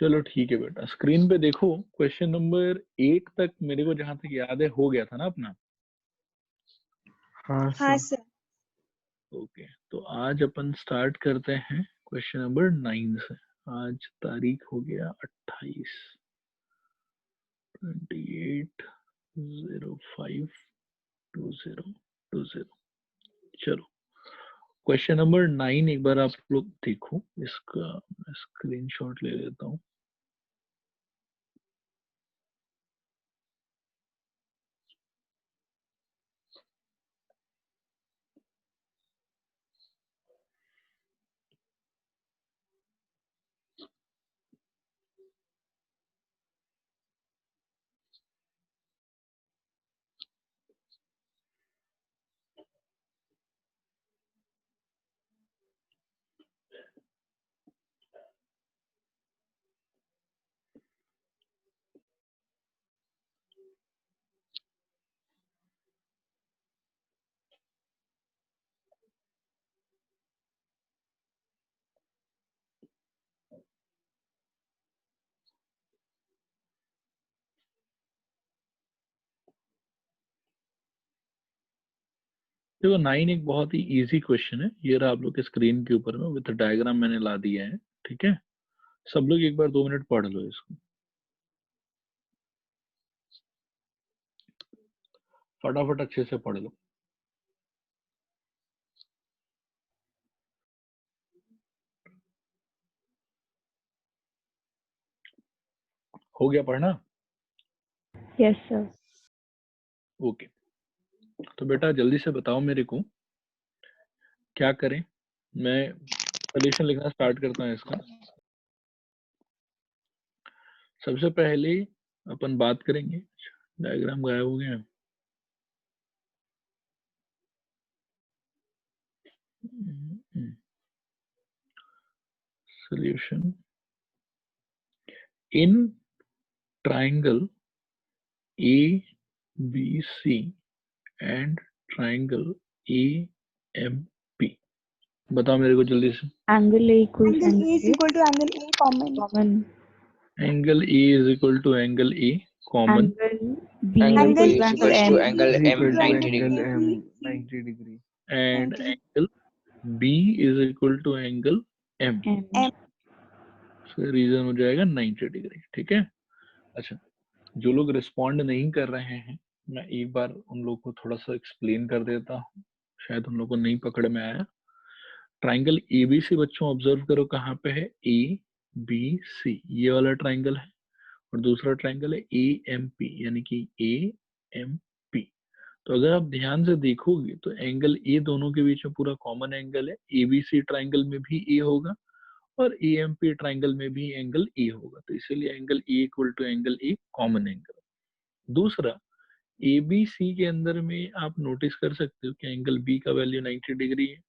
चलो ठीक है बेटा, स्क्रीन पे देखो क्वेश्चन नंबर 8 तक मेरे को जहां तक याद है हो गया था ना अपना। हाँ सर। ओके, तो आज अपन स्टार्ट करते हैं क्वेश्चन नंबर 9 से। आज तारीख हो गया 28 28/05/2020। चलो क्वेश्चन नंबर 9 एक बार आप लोग देखो, इसका मैं स्क्रीनशॉट ले लेता हूँ। देखो 9 एक बहुत ही इजी क्वेश्चन है, ये रहा आप लोग के स्क्रीन के ऊपर में विद डायग्राम मैंने ला दिया है। ठीक है, सब लोग एक बार 2 मिनट पढ़ लो इसको, फटाफट अच्छे से पढ़ लो। हो गया पढ़ना? Yes sir. ओके, तो बेटा जल्दी से बताओ मेरे को क्या करें। मैं सॉल्यूशन लिखना स्टार्ट करता हूँ इसका। सबसे पहले अपन बात करेंगे, डायग्राम गायब हो गया। Solution in triangle ABC and triangle AMP। बताओ मेरे को जल्दी से। Angle A equal angle A is equal to angle A common. Angle A is equal to angle A common. Angle B Angle equal B to is angle equal M to equal to 90 angle degree. M 90 degree. And 90 angle B is equal to angle M। M. Reason हो जाएगा 90 degree. ठीक है, अच्छा जो लोग respond नहीं कर रहे हैं, मैं एक बार उन लोग को थोड़ा सा एक्सप्लेन कर देता हूँ, शायद उन लोग को नहीं पकड़ में आया। ट्राइंगल ABC बच्चों ऑब्जर्व करो कहाँ पे है, ABC ये वाला ट्राइंगल है, और दूसरा ट्राइंगल है AMP यानी कि AMP। तो अगर आप ध्यान से देखोगे तो एंगल A दोनों के बीच में पूरा कॉमन एंगल है। ABC ट्राइंगल में भी A होगा और AMP ट्राइंगल में भी एंगल A होगा, तो इसीलिए angle A equal to angle A common angle. दूसरा, ABC के अंदर में आप नोटिस कर सकते हो कि एंगल B का वैल्यू 90 डिग्री है,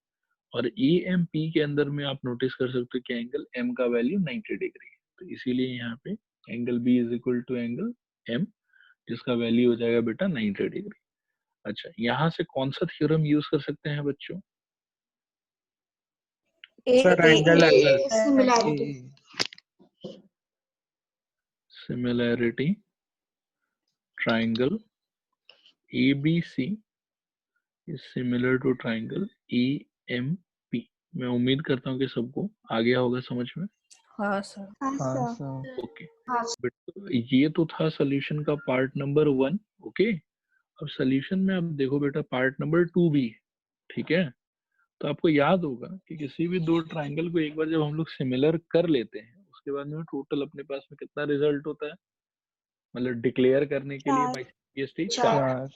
और AMP के अंदर में आप नोटिस कर सकते हो कि एंगल M का वैल्यू 90 डिग्री है। तो इसीलिए यहाँ पे angle B is equal to angle M, जिसका वैल्यू हो जाएगा बेटा 90 डिग्री। अच्छा, यहाँ से कौन सा थ्योरम यूज कर सकते हैं बच्चों? Sir, angle Similarity. Similarity triangle ABC is similar to triangle AMP। मैं उम्मीद करता हूँ कि सबको आ गया होगा समझ में। हाँ सर। हाँ हाँ सर। sir. ओके, बट ये तो था सोल्यूशन का पार्ट नंबर 1। ओके, अब सोल्यूशन में आप देखो बेटा पार्ट नंबर 2 भी है। ठीक है, तो आपको याद होगा कि किसी भी दो ट्राइंगल को एक बार जब हम लोग सिमिलर कर लेते हैं, उसके बाद में टोटल अपने पास में कितना रिजल्ट होता है, मतलब डिक्लेयर करने के लिए बाय CST 4।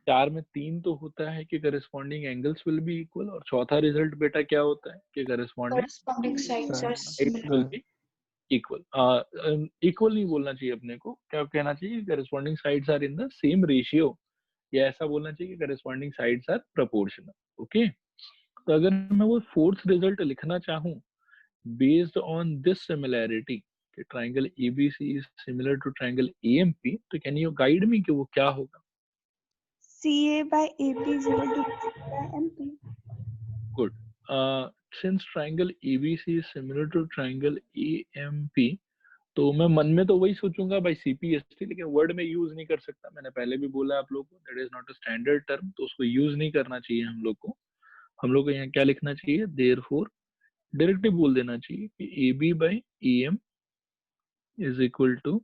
4 में 3 तो होता है कि corresponding angles will be equal, और चौथा रिजल्ट बेटा क्या होता है कि corresponding Corresponding sides are side will similar. Be equal. Equal नहीं बोलना चाहिए अपने को, क्या कहना चाहिए, corresponding sides are in the same ratio, या ऐसा बोलना चाहिए कि corresponding sides are proportional. Okay, तो अगर मैं वो फोर्थ रिजल्ट लिखना चाहूँ बेस्ड ऑन दिस सिमिलैरिटी कि triangle ABC is similar to triangle AMP, तो कैन यू गाइड मी कि वो क्या होगा? CA by AP is equal to BC by MP. Good. Since triangle ABC is similar to triangle AMP, तो मैं मन में तो वही सोचूंगा भाई CPST, लेकिन वर्ड में यूज नहीं कर सकता। मैंने पहले भी बोला आप लोगों को, that is not a standard term, तो उसको यूज नहीं करना चाहिए हम लोग को। हम लोग को यहाँ क्या लिखना चाहिए, देयरफॉर डायरेक्टली बोल देना चाहिए कि AB by EM is equal to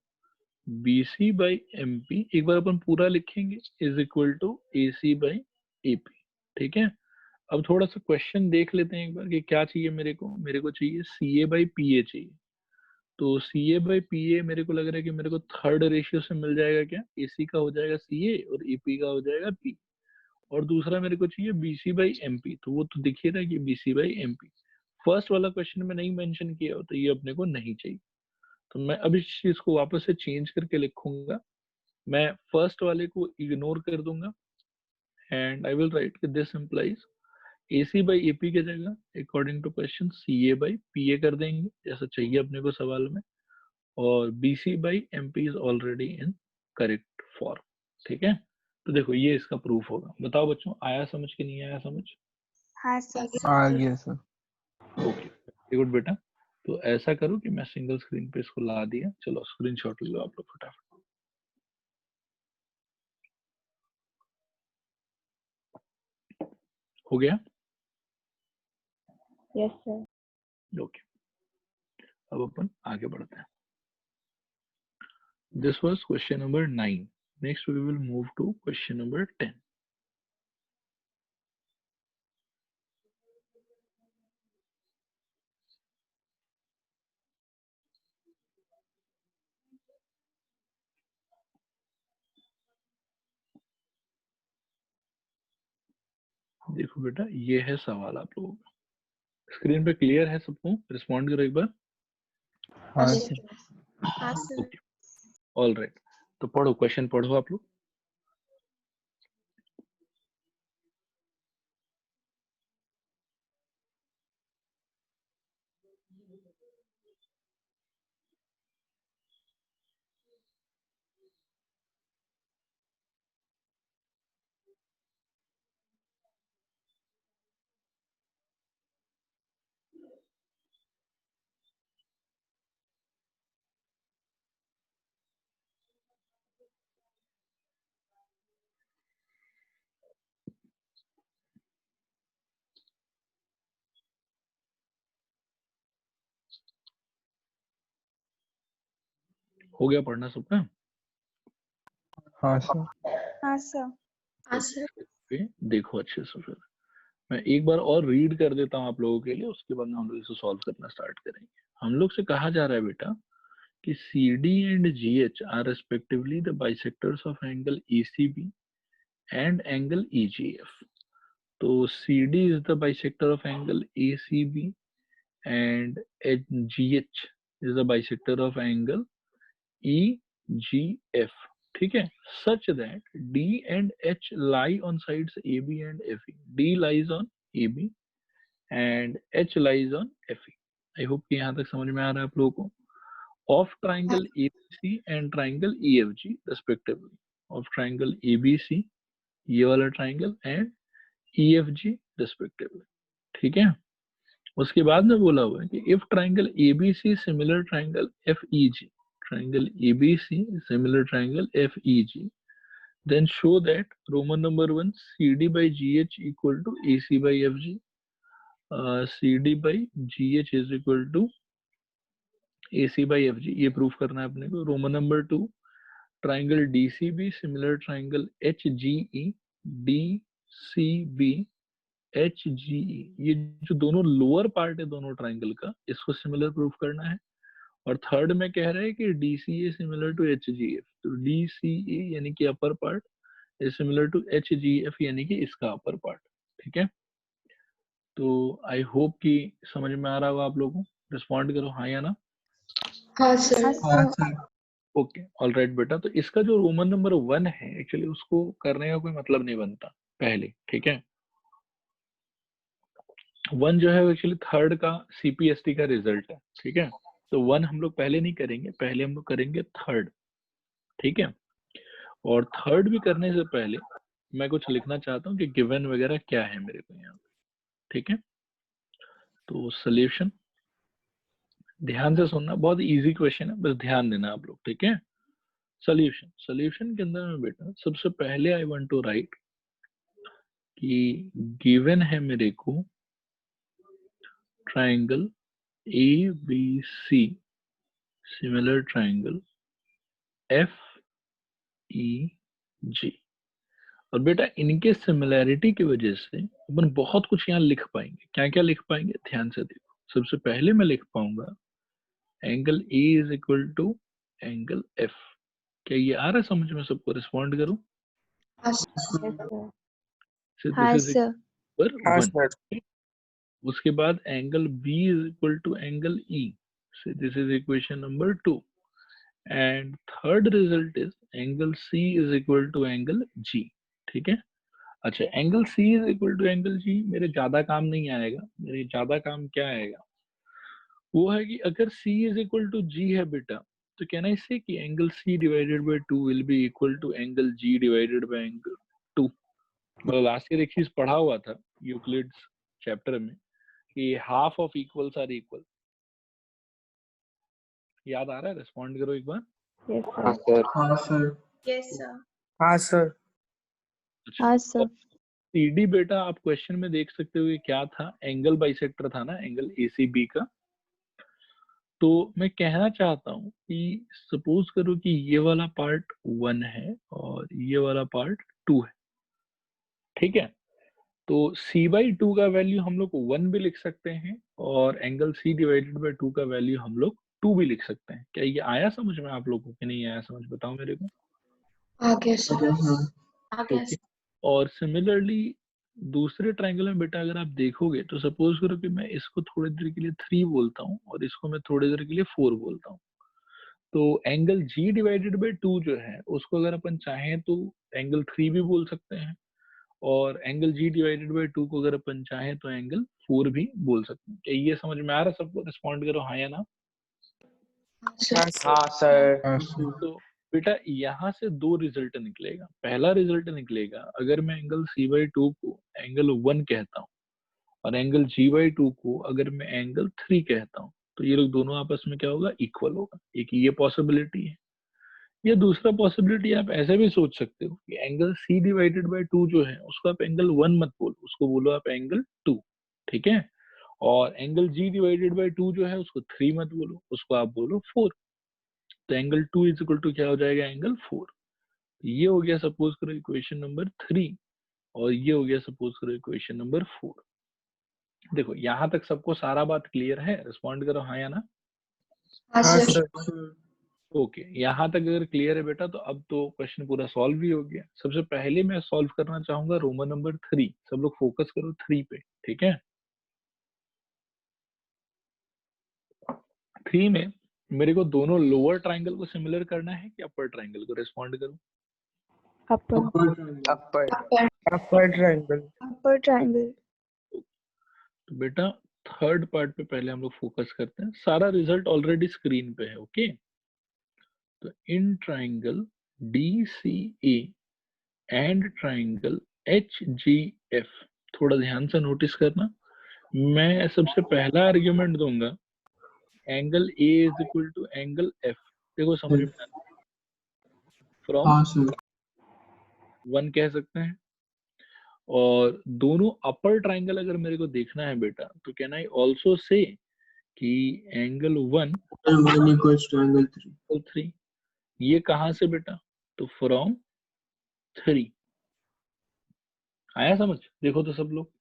BC by MP, एक बार अपन पूरा लिखेंगे, is equal to AC by AP। ठीक है, अब थोड़ा सा क्वेश्चन देख लेते हैं एक बार कि क्या चाहिए मेरे को चाहिए CA बाई PA चाहिए। तो CA बाई PA मेरे को लग रहा है कि मेरे को थर्ड रेशियो से मिल जाएगा। क्या AC का हो जाएगा CA और AP का हो जाएगा P, और दूसरा मेरे को चाहिए BC बाई MP, तो वो तो दिख ही रहा है कि BC बाई MP। फर्स्ट वाला क्वेश्चन में नहीं मेंशन किया हो तो ये अपने को नहीं चाहिए। तो मैं अब इस चीज को वापस से चेंज करके लिखूंगा, मैं फर्स्ट वाले को इग्नोर कर दूंगा एंड आई विल राइट कि this implies AC by AP की जगह according to question CA by PA कर देंगे जैसा चाहिए अपने को सवाल में, और BC by MP is already in correct form. ठीक है, तो देखो ये इसका प्रूफ होगा। बताओ बच्चों, आया समझ के नहीं आया समझ? हाँ सर। आ गया सर। ओके वेरी गुड बेटा। तो ऐसा करो कि मैं सिंगल स्क्रीन पे इसको ला दिया, चलो स्क्रीनशॉट ले लो आप लोग फटाफट। हो गया? Yes, sir. ओके, अब अपन आगे बढ़ते हैं। This was question number 9। Next we will move to question number 10। देखो बेटा, ये है सवाल आप लोगों का, स्क्रीन पे क्लियर है सबको? रिस्पॉन्ड करो एक बार। हाँ सर। हाँ सर। ओके, ऑल राइट, तो पढ़ो, क्वेश्चन पढ़ो आप लोग। हो गया पढ़ना सबका? हाँ सर। हाँ सर। हाँ सर। पे देखो अच्छे से, फिर मैं एक बार और रीड कर देता हूँ आप लोगों के लिए, उसके बाद हम लोग इसे सॉल्व करना स्टार्ट करेंगे। हम लोग से कहा जा रहा है बेटा कि CD and GH are respectively the bisectors of angle ECB and angle EGF. तो CD is the bisector of angle ACB and GH is the bisector of angle EGF. ठीक है, such that D and H lie on sides AB and FE. D lies on AB and H lies on FE. I hope कि यहाँ तक समझ में आ रहा है आप लोगों को। Of triangle ABC and triangle EFG respectively. Of triangle ABC, ये वाला triangle, and EFG respectively. ठीक है, उसके बाद में बोला हुआ है कि if triangle ABC similar triangle FEG, triangle ABC similar triangle FEG, then show that Roman number 1 CD by GH equal to AC by FG. CD by GH is equal to AC by FG, ये proof करना है अपने को। Roman number 2 triangle DCB similar triangle HGE, DCB HGE, ये जो दोनों lower part है दोनों ट्राइंगल का, इसको सिमिलर प्रूफ करना है। और थर्ड में कह रहा है कि DCA सिमिलर टू HGF, तो DCA यानी कि upper part is similar to HGF यानी कि इसका अपर पार्ट। ठीक है, तो आई होप कि समझ में आ रहा होगा आप लोगों को। रिस्पॉन्ड करो हाँ या ना। हाँ सर। हाँ सर। ओके ऑल राइट बेटा, तो इसका जो रोमन नंबर 1 है एक्चुअली उसको करने का कोई मतलब नहीं बनता पहले। ठीक है, 1 जो है एक्चुअली थर्ड का CPST का रिजल्ट है। ठीक है, तो 1 हम लोग पहले नहीं करेंगे, पहले हम लोग करेंगे थर्ड। ठीक है, और थर्ड भी करने से पहले मैं कुछ लिखना चाहता हूँ कि गिवन वगैरह क्या है मेरे को यहाँ पे। ठीक है, तो सोल्यूशन ध्यान से सुनना, बहुत इजी क्वेश्चन है, बस ध्यान देना आप लोग, ठीक है। सॉल्यूशन के अंदर में बेटा सबसे पहले आई वांट टू राइट कि गिवन है मेरे को triangle A B C, similar triangle F E G. और बेटा इनके सिमिलैरिटी की वजह से अपन बहुत कुछ यहाँ लिख पाएंगे। क्या क्या लिख पाएंगे, ध्यान से देखो। सबसे पहले मैं लिख पाऊंगा angle A is equal to angle F. क्या ये आ रहा है समझ में सबको? रिस्पॉन्ड करो। Yes, sir. दिस हाँ इज सर। इक्वल हाँ 1। सर। उसके बाद angle B is equal to angle E, so this is equation number 2, and third result is angle C is equal to angle G, ठीक है। अच्छा, angle C is equal to angle G मेरे ज्यादा काम नहीं आएगा। मेरे ज्यादा काम क्या आएगा, वो है कि अगर C is equal to G है बेटा, तो कैन आई से कि angle C divided by 2 will be equal to angle G divided by angle 2। मतलब लास्ट ईयर एक चीज पढ़ा हुआ था यूक्लिड्स चैप्टर में कि half of equals are equal. याद आ रहा है? रिस्पॉन्ड करो एक बार। Yes, हाँ sir. सर। हाँ सर। Yes sir. हाँ सर। अच्छा, हाँ सर। सीडी बेटा आप क्वेश्चन में देख सकते हो ये क्या था, एंगल बाइसेक्टर था ना, एंगल एसीबी का। तो मैं कहना चाहता हूँ कि सपोज करो कि ये वाला पार्ट 1 है और ये वाला पार्ट 2 है, ठीक है। तो c/2 का वैल्यू हम लोग 1 भी लिख सकते हैं और एंगल c डिवाइडेड बाय 2 का वैल्यू हम लोग 2 भी लिख सकते हैं। क्या ये आया समझ में आप लोगों को कि नहीं आया समझ, बताओ मेरे को। आगे सर। आगे ओके। और सिमिलरली दूसरे ट्रायंगल में बेटा अगर आप देखोगे तो सपोज करो कि मैं इसको थोड़ी देर के लिए 3 बोलता हूँ और इसको मैं थोड़ी देर के लिए 4 बोलता हूँ। तो एंगल G डिवाइडेड बाय 2 जो है उसको अगर अपन चाहें तो एंगल 3 भी बोल सकते हैं, और एंगल G डिवाइडेड बाय 2 को अगर अपन चाहें तो एंगल 4 भी बोल सकते हैं। क्या ये समझ में आ रहा है सबको? रिस्पॉन्ड करो हाँ या ना। हाँ सर। हाँ सर। हाँ सर। तो बेटा यहाँ से 2 रिजल्ट निकलेगा। पहला रिजल्ट निकलेगा अगर मैं एंगल C/2 को एंगल 1 कहता हूँ और एंगल G/2 को अगर मैं एंगल 3 कहता हूँ, तो ये लोग दोनों आपस में क्या होगा, इक्वल होगा। एक ये पॉसिबिलिटी है। या दूसरा पॉसिबिलिटी आप ऐसे भी सोच सकते हो कि एंगल C डिवाइडेड बाय 2 जो है उसको आप एंगल 1 मत बोलो, उसको बोलो आप एंगल 2, ठीक है। और एंगल G डिवाइडेड बाय 2 जो है उसको 3 मत बोलो, उसको आप बोलो 4। तो एंगल 2 इज इक्वल टू क्या हो जाएगा, एंगल 4। ये हो गया सपोज करो इक्वेशन नंबर 3, और ये हो गया सपोज करो इक्वेशन नंबर 4। देखो यहाँ तक सबको सारा बात क्लियर है? रिस्पॉन्ड करो हाँ या ना। हाँ सर। ओके, यहाँ तक अगर क्लियर है बेटा तो अब तो क्वेश्चन पूरा सॉल्व भी हो गया। सबसे पहले मैं सॉल्व करना चाहूंगा रोमन नंबर 3। सब लोग फोकस करो 3 पे, ठीक है। 3 में मेरे को दोनों लोअर ट्राइंगल को सिमिलर करना है कि अपर ट्राइंगल को? रिस्पॉन्ड करो। Upper. अपर। अपर। अपर ट्रायंगल। अपर ट्रायंगल। तो बेटा थर्ड पार्ट पे पहले हम लोग फोकस करते हैं। सारा रिजल्ट ऑलरेडी स्क्रीन पे है, ओके। तो in triangle DCA and triangle HGF, थोड़ा ध्यान से नोटिस करना। मैं सबसे पहला आर्ग्यूमेंट दूंगा angle A is equal to angle F। देखो समझ में आ, फ्रॉम हाँ सर। 1 कह सकते हैं। और दोनों अपर ट्राइंगल अगर मेरे को देखना है बेटा, तो कैन आई ऑल्सो से कि एंगल 1 1 equals to angle 3. और 3, ये कहां से बेटा, तो फ्रॉम 3। आया समझ? देखो तो सब लोग।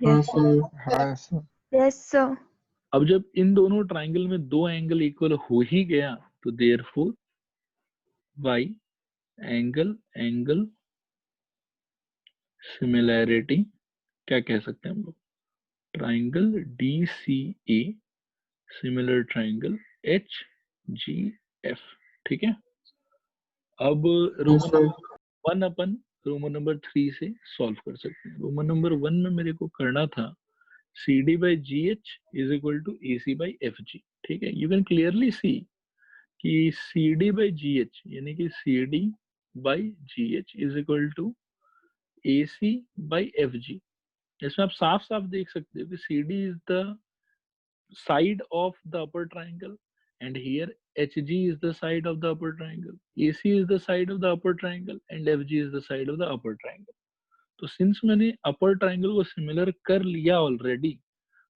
हाँ Yes, sir. सर। हाँ सर। Yes sir. अब जब इन दोनों ट्राइंगल में 2 एंगल इक्वल हो ही गया, तो therefore by angle angle similarity क्या कह सकते हैं हम लोग, triangle DCA similar triangle HGF, ठीक है। अब हाँ रोमन सर। 1 अपन रोमन नंबर 3 से सॉल्व कर सकते हैं। रोमन नंबर 1 में मेरे को करना था CD/GH is equal to AC/FG, ठीक है। यू कैन क्लियरली सी कि CD/GH यानी कि CD/GH is equal to AC/FG। इसमें आप साफ साफ देख सकते हो कि CD is the side of the upper triangle, and here HG is the side of the upper triangle, AC is the side of the upper triangle, and FG is the side of the upper triangle. तो since मैंने अपर triangle को similar कर लिया already,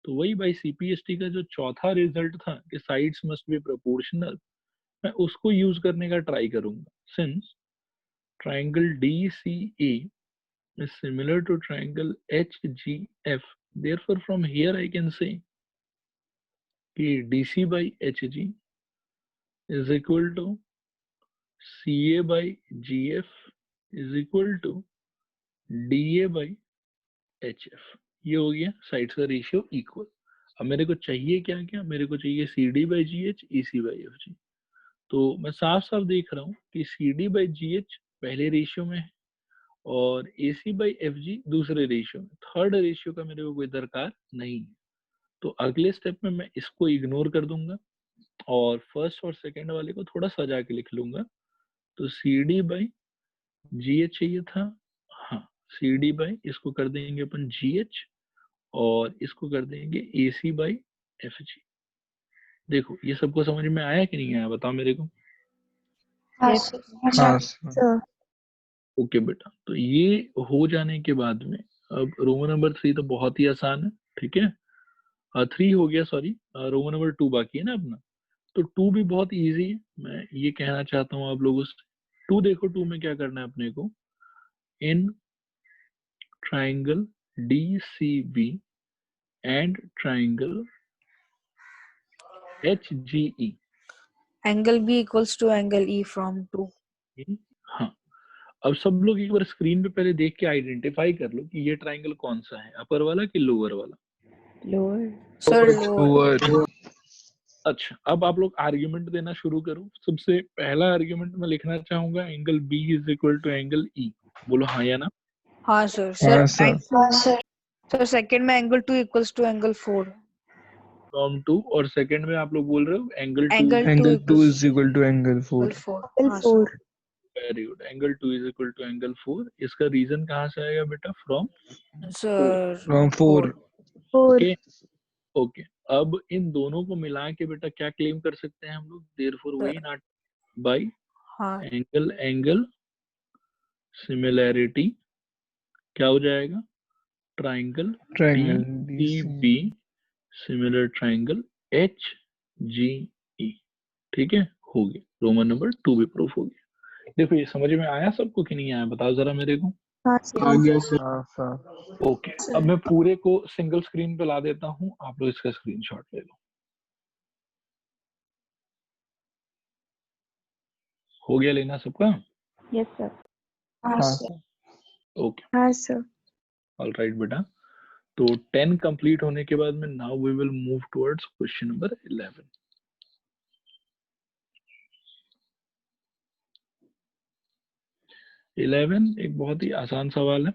तो वही by CPST का जो चौथा रिजल्ट था कि साइड्स मस्ट बी प्रोपोर्शनल, मैं उसको यूज करने का ट्राई करूंगा. Since triangle DCA is similar to triangle HGF, therefore from here I can say कि DC by HG is equal to CA by GF is equal to DA by HF. ये हो गया sides का ratio equal. अब मेरे को चाहिए क्या क्या, मेरे को चाहिए CD by GH, EC by FG. तो मैं साफ साफ देख रहा हूँ कि CD by GH पहले रेशियो में है और AC by FG दूसरे रेशियो में. थर्ड रेशियो का मेरे को कोई दरकार नहीं है. तो अगले स्टेप में मैं इसको इग्नोर कर दूंगा और फर्स्ट और सेकंड वाले को थोड़ा सजा के लिख लूंगा. तो CD by GH चाहिए था, हाँ CD by इसको कर देंगे अपन GH और इसको कर देंगे AC by FG. देखो ये सबको समझ में आया कि नहीं आया, बताओ मेरे को. Yes. हाँ सर. Sir. ओके बेटा, तो ये हो जाने के बाद में अब रोमन नंबर 3 तो बहुत ही आसान है, ठीक है. 3 हो गया, सॉरी रोमन नंबर 2 बाकी है ना अपना. तो 2 भी बहुत इजी है, मैं ये कहना चाहता हूँ आप लोगों से. 2 देखो, 2 में क्या करना है अपने को. In triangle DCB and triangle HGE, Angle B equals to angle E from 2. हाँ. अब सब लोग एक बार स्क्रीन पे पहले देख के आइडेंटिफाई कर लो कि ये ट्राइंगल कौन सा है, अपर वाला कि लोअर वाला. Lower. Sir, lower. Lower. अच्छा, अब आप लोग आर्ग्यूमेंट देना शुरू करो. सबसे पहला आर्ग्यूमेंट मैं लिखना चाहूंगा angle B is equal to angle E. बोलो हाँ या ना. हाँ sir. हाँ Sir, सर. sir, second में angle 2 equals to angle 4. From 2 और सेकंड में आप लोग बोल रहे हो angle 2. Angle Angle 2 equals is equal to angle 4. angle 4. Angle हाँ 4. sir. Very good. Angle 2 is equal to angle 4. इसका रीजन कहाँ से आएगा बेटा? From Sir, From 4. 4. Okay. Okay, अब इन दोनों को मिला के बेटा क्या क्लेम कर सकते हैं हम लोग? देयरफॉर वही नॉट बाय हाँ एंगल सिमिलैरिटी क्या हो जाएगा? Triangle Triangle DCB similar triangle HGE. ठीक है, हो गया. रोमन नंबर 2 भी प्रूफ हो गया. देखो ये समझ में आया सबको कि नहीं आया, बताओ जरा मेरे को. हाँ आ सर. गया सर. हाँ सर. ओके, अब मैं पूरे को सिंगल स्क्रीन पे ला देता हूँ, आप लोग इसका स्क्रीनशॉट ले लो. हो गया लेना सबका? Yes, sir. हाँ सर. ओके, हाँ सर. ऑलराइट बेटा. तो 10 कंप्लीट होने के बाद में now we will move towards question number 11. एक बहुत ही आसान सवाल है.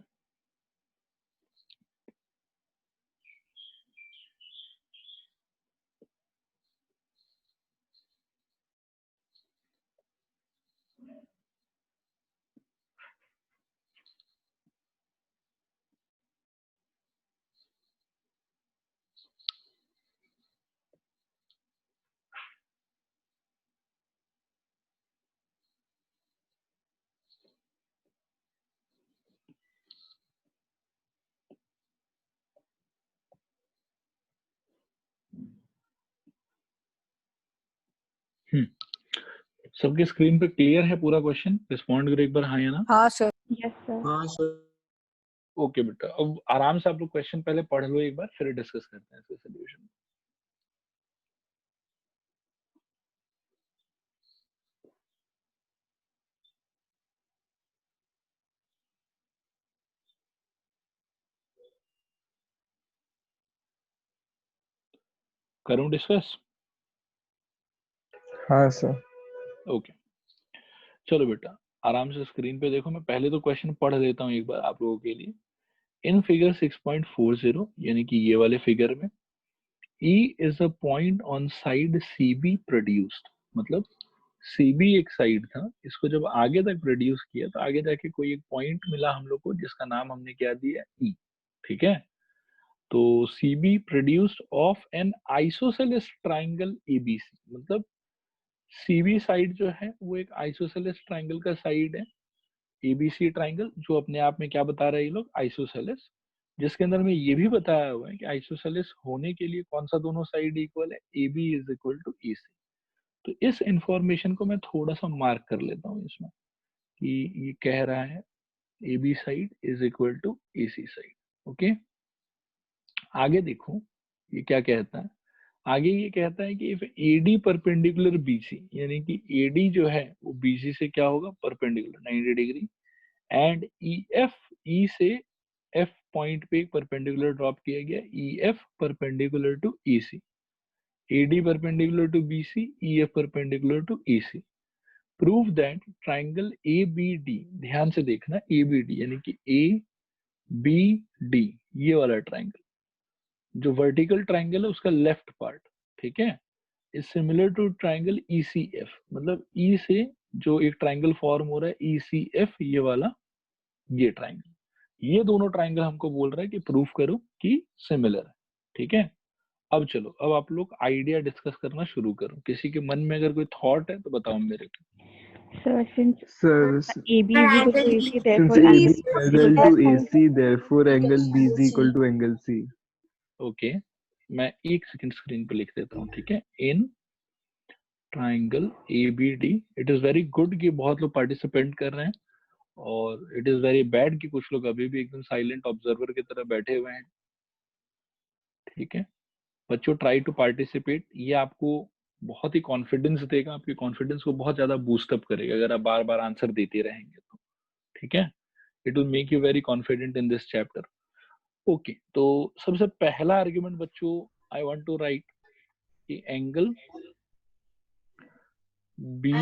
सबके स्क्रीन पे क्लियर है पूरा क्वेश्चन? रिस्पॉन्ड करो एक बार हाँ या ना. हाँ sir. Yes, sir. हाँ सर. ओके बेटा, अब आराम से आप लोग क्वेश्चन पहले पढ़ लो एक बार, फिर डिस्कस करते हैं इसका सॉल्यूशन. करूं डिस्कस? हाँ सर. ओके, चलो बेटा आराम से स्क्रीन पे देखो. मैं पहले तो क्वेश्चन पढ़ देता हूँ एक बार आप लोगों के लिए. इन फिगर 6.40 यानी कि ये वाले फिगर में E is a point on side CB produced, मतलब CB एक साइड था, इसको जब आगे तक प्रोड्यूस किया तो आगे जाके कोई एक पॉइंट मिला हम लोग को जिसका नाम हमने क्या दिया E. ठीक है, तो CB produced of an isosceles triangle ABC, मतलब CB साइड जो है वो एक आइसोसेलेस ट्राइंगल का साइड है, ABC ट्राइंगल, जो अपने आप में क्या बता रहे हैं ये लोग, आइसोसेलेस, जिसके अंदर में ये भी बताया हुआ है कि आइसोसेलेस होने के लिए कौन सा दोनों साइड इक्वल है, AB is equal to AC। तो इस इंफॉर्मेशन को मैं थोड़ा सा मार्क कर लेता हूँ इसमें कि ये कह रहा है AB side is equal to AC side. Okay, आगे देखो ये क्या कहता है। आगे ये कहता है कि इफ AD परपेंडिकुलर BC, यानी कि AD जो है वो BC से क्या होगा, perpendicular 90 degree, and EF E से F पॉइंट पे परपेंडिकुलर ड्रॉप किया गया, EF perpendicular to EC, AD perpendicular to BC, EF perpendicular to EC। Prove that triangle ABD, ध्यान से देखना, ABD यानी कि ABD ये वाला ट्राइंगल, जो वर्टिकल ट्राइंगल है उसका लेफ्ट पार्ट, ठीक है, is similar to triangle ECF, मतलब E से जो एक ट्राइंगल फॉर्म हो रहा है ECF ये वाला, ये ट्राइंगल, ये दोनों ट्राइंगल हमको बोल रहा है कि प्रूफ करो कि सिमिलर है। ठीक है, अब चलो, अब आप लोग आइडिया डिस्कस करना शुरू करो। किसी के मन में अगर कोई थॉट है तो बताओ मेरे को। Sir, since Sir, AB is equal to AC, since therefore AB AC is parallel to AC, therefore angle B is equal to angle C. Okay, मैं एक सेकंड स्क्रीन पे लिख देता हूँ, ठीक है। In triangle ABD, it is very good कि बहुत लोग पार्टिसिपेंट कर रहे हैं, और इट इज वेरी बैड कि कुछ लोग अभी भी एकदम साइलेंट ऑब्जर्वर की तरह बैठे हुए हैं। ठीक है बच्चों, ट्राई टू पार्टिसिपेट, ये आपको बहुत ही कॉन्फिडेंस देगा, आपके कॉन्फिडेंस को बहुत ज्यादा बूस्टअप करेगा अगर आप बार बार आंसर देते रहेंगे तो। ठीक है, it will make you very confident in this chapter. Okay, तो सबसे पहला आर्ग्यूमेंट बच्चों, आई वांट टू राइट कि angle B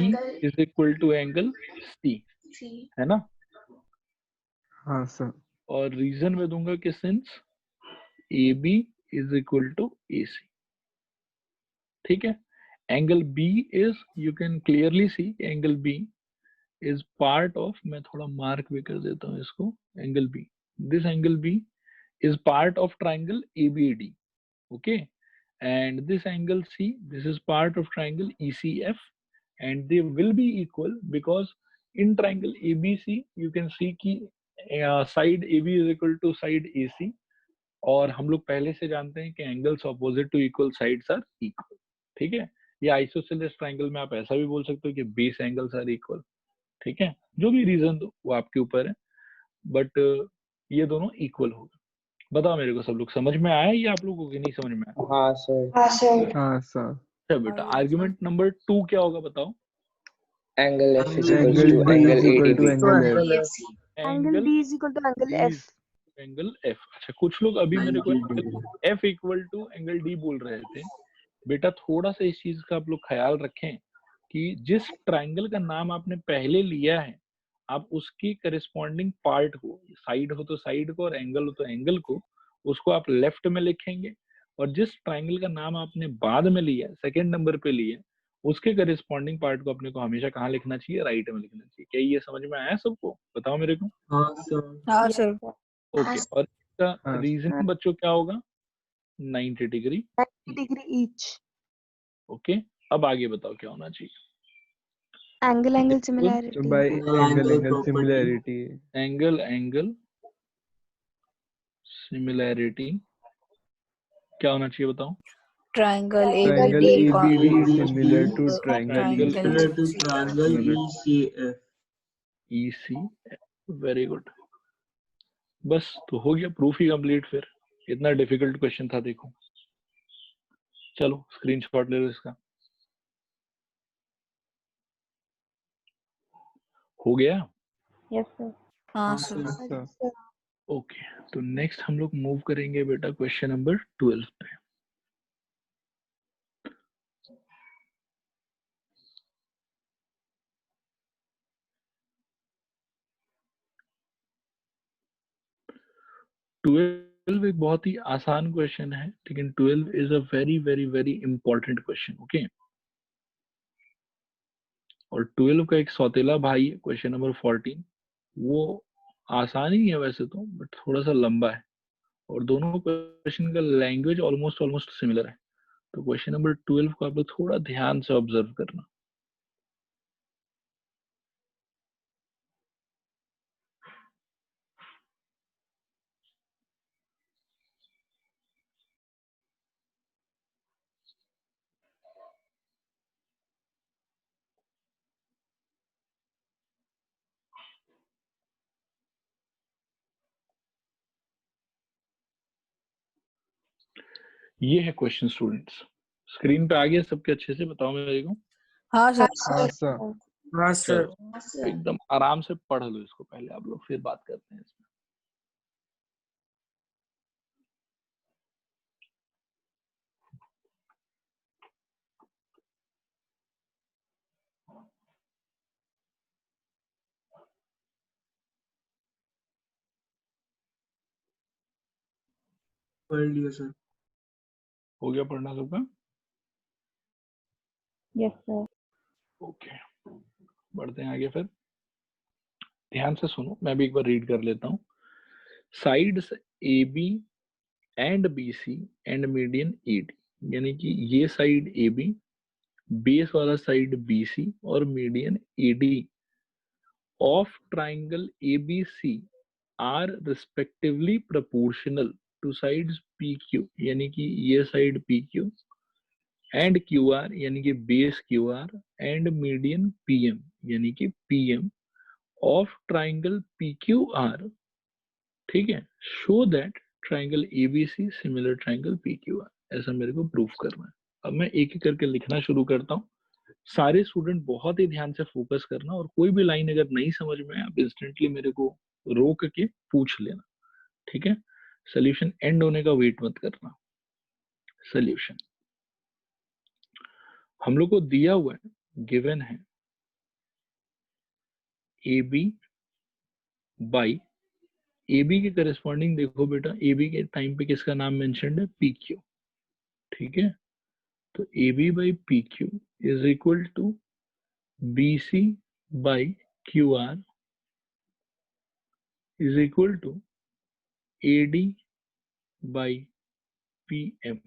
is equal to angle C, है ना। हाँ सर। और रीजन में दूंगा कि since AB is equal to AC। ठीक है, angle B is, you can clearly see angle B is part of, मैं थोड़ा मार्क भी कर देता हूँ इसको, angle B, this angle B is part of triangle ABD, okay, and this angle C, this is part of triangle ECF, and they will be equal because in triangle ABC you can see कि side AB is equal to side AC, और हम लोग पहले से जानते हैं कि angles opposite to equal sides are equal. ठीक है, ये आइसोसेलेस ट्राइंगल में आप ऐसा भी बोल सकते हो कि बेस एंगल्स आर इक्वल। ठीक है, जो भी रीजन दो वो आपके ऊपर है, बट ये दोनों इक्वल होगा। बताओ मेरे को, सब लोग समझ में आया या आप लोगों को नहीं समझ में आया? हाँ सर। हाँ सर। अच्छा बेटा, आर्गुमेंट नंबर 2 क्या होगा बताओ? Angle F is equals Angle to D angle is equal to ADB. angle F. Angle B is equal to angle F। Angle F। अच्छा, कुछ लोग अभी मेरे को 90 degree. F equal to angle D बोल रहे थे। बेटा थोड़ा सा इस चीज का आप लोग ख्याल रखें कि जिस ट्राइंगल का नाम आपने पहले लिया है, आप उसकी करिस्पॉन्डिंग पार्ट को, साइड हो तो साइड को और एंगल हो तो एंगल को, उसको आप लेफ्ट में लिखेंगे, और जिस ट्राइंगल का नाम आपने बाद में लिया, सेकंड नंबर पे लिया, उसके करिस्पॉन्डिंग पार्ट को अपने को हमेशा कहाँ लिखना चाहिए? राइट में लिखना चाहिए। क्या ये समझ में आया सबको? बताओ मेरे को। हाँ सर। हाँ सर। ओके, और इसका हाँ। रीजन बच्चों क्या होगा? 90 डिग्री। 90 degree each. ओके, अब आगे बताओ क्या होना चाहिए? Angle angle So similarity. by Angle angle property. similarity. Angle angle similarity क्या होना चाहिए बताओ? Triangle Triangle ABD ABD is similar to to triangle Similar to ECF. triangle ECF. EC, very good. बस तो हो गया, प्रूफ ही कंप्लीट। फिर इतना डिफिकल्ट क्वेश्चन था, देखो। चलो स्क्रीनशॉट ले लो इसका। हो गया? Yes, sir. हाँ हाँ सर। सर। Sir. ओके, तो नेक्स्ट हम लोग मूव करेंगे बेटा क्वेश्चन नंबर 12 पे। ट्वेल्व एक बहुत ही आसान क्वेश्चन है, लेकिन 12 is a very very very important question. Okay, और 12 का एक सौतेला भाई है, क्वेश्चन नंबर 14, वो आसान ही है वैसे तो, बट थोड़ा सा लंबा है। और दोनों क्वेश्चन का लैंग्वेज ऑलमोस्ट सिमिलर है। तो क्वेश्चन नंबर 12 को आप लोग थोड़ा ध्यान से ऑब्जर्व करना। ये है क्वेश्चन स्टूडेंट्स, स्क्रीन पे आ गया सबके अच्छे से? बताओ मेरे को। हाँ सर। हाँ सर। हाँ सर। चलो एकदम आराम से पढ़ लो इसको पहले आप लोग, फिर बात करते हैं इसमें। पढ़ लिया सर। हो गया पढ़ना सबका? Yes, sir. ओके, बढ़ते हैं आगे। फिर ध्यान से सुनो, मैं भी एक बार रीड कर लेता हूँ। Sides A B and B C and median A D, यानी कि ये साइड ए बी, बेस वाला साइड बी सी और median A D of triangle A B C are respectively proportional to sides P Q, यानी कि ये side P Q and Q R, यानी कि base Q R and median P M, यानी कि P M of triangle P Q R. ठीक है, show that triangle ABC similar triangle P Q are, ऐसा मेरे को प्रूफ करना है। अब मैं एक एक करके लिखना शुरू करता हूँ। सारे स्टूडेंट बहुत ही ध्यान से फोकस करना, और कोई भी लाइन अगर नहीं समझ में आए आप इंस्टेंटली मेरे को रोक के पूछ लेना। ठीक है, सोल्यूशन एंड होने का वेट मत करना। सोल्यूशन हम लोग को दिया हुआ है, गिवन है A B by, A B के करस्पॉन्डिंग देखो बेटा, ए बी के टाइम पे किसका नाम मेंशन्ड है? P Q. ठीक है, तो A B by P Q is equal to B C by Q R is equal to A D by P M.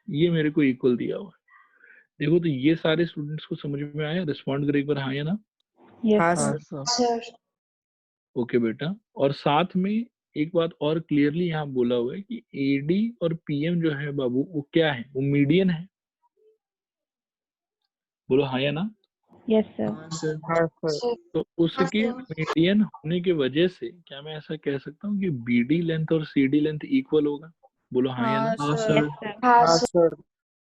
ये मेरे को इक्वल दिया हुआ है। देखो तो ये सारे स्टूडेंट्स को समझ में आया? रिस्पॉन्ड कर एक बार हाँ या ना। Yes, हाँ sir. सर। सर ओके बेटा, और साथ में एक बात और क्लियरली यहाँ बोला हुआ है कि ए डी और पी एम जो है बाबू, वो क्या है? वो मीडियन है। बोलो हाँ या ना। Yes, sir. हाँ सर। हाँ सर। तो उसके मीडियन होने की वजह से क्या मैं ऐसा कह सकता हूँ कि बी डी लेंथ और सी डी लेंथ इक्वल होगा? बोलो हाँ या ना। हाँ सर। सर। Yes, sir. हाँ सर।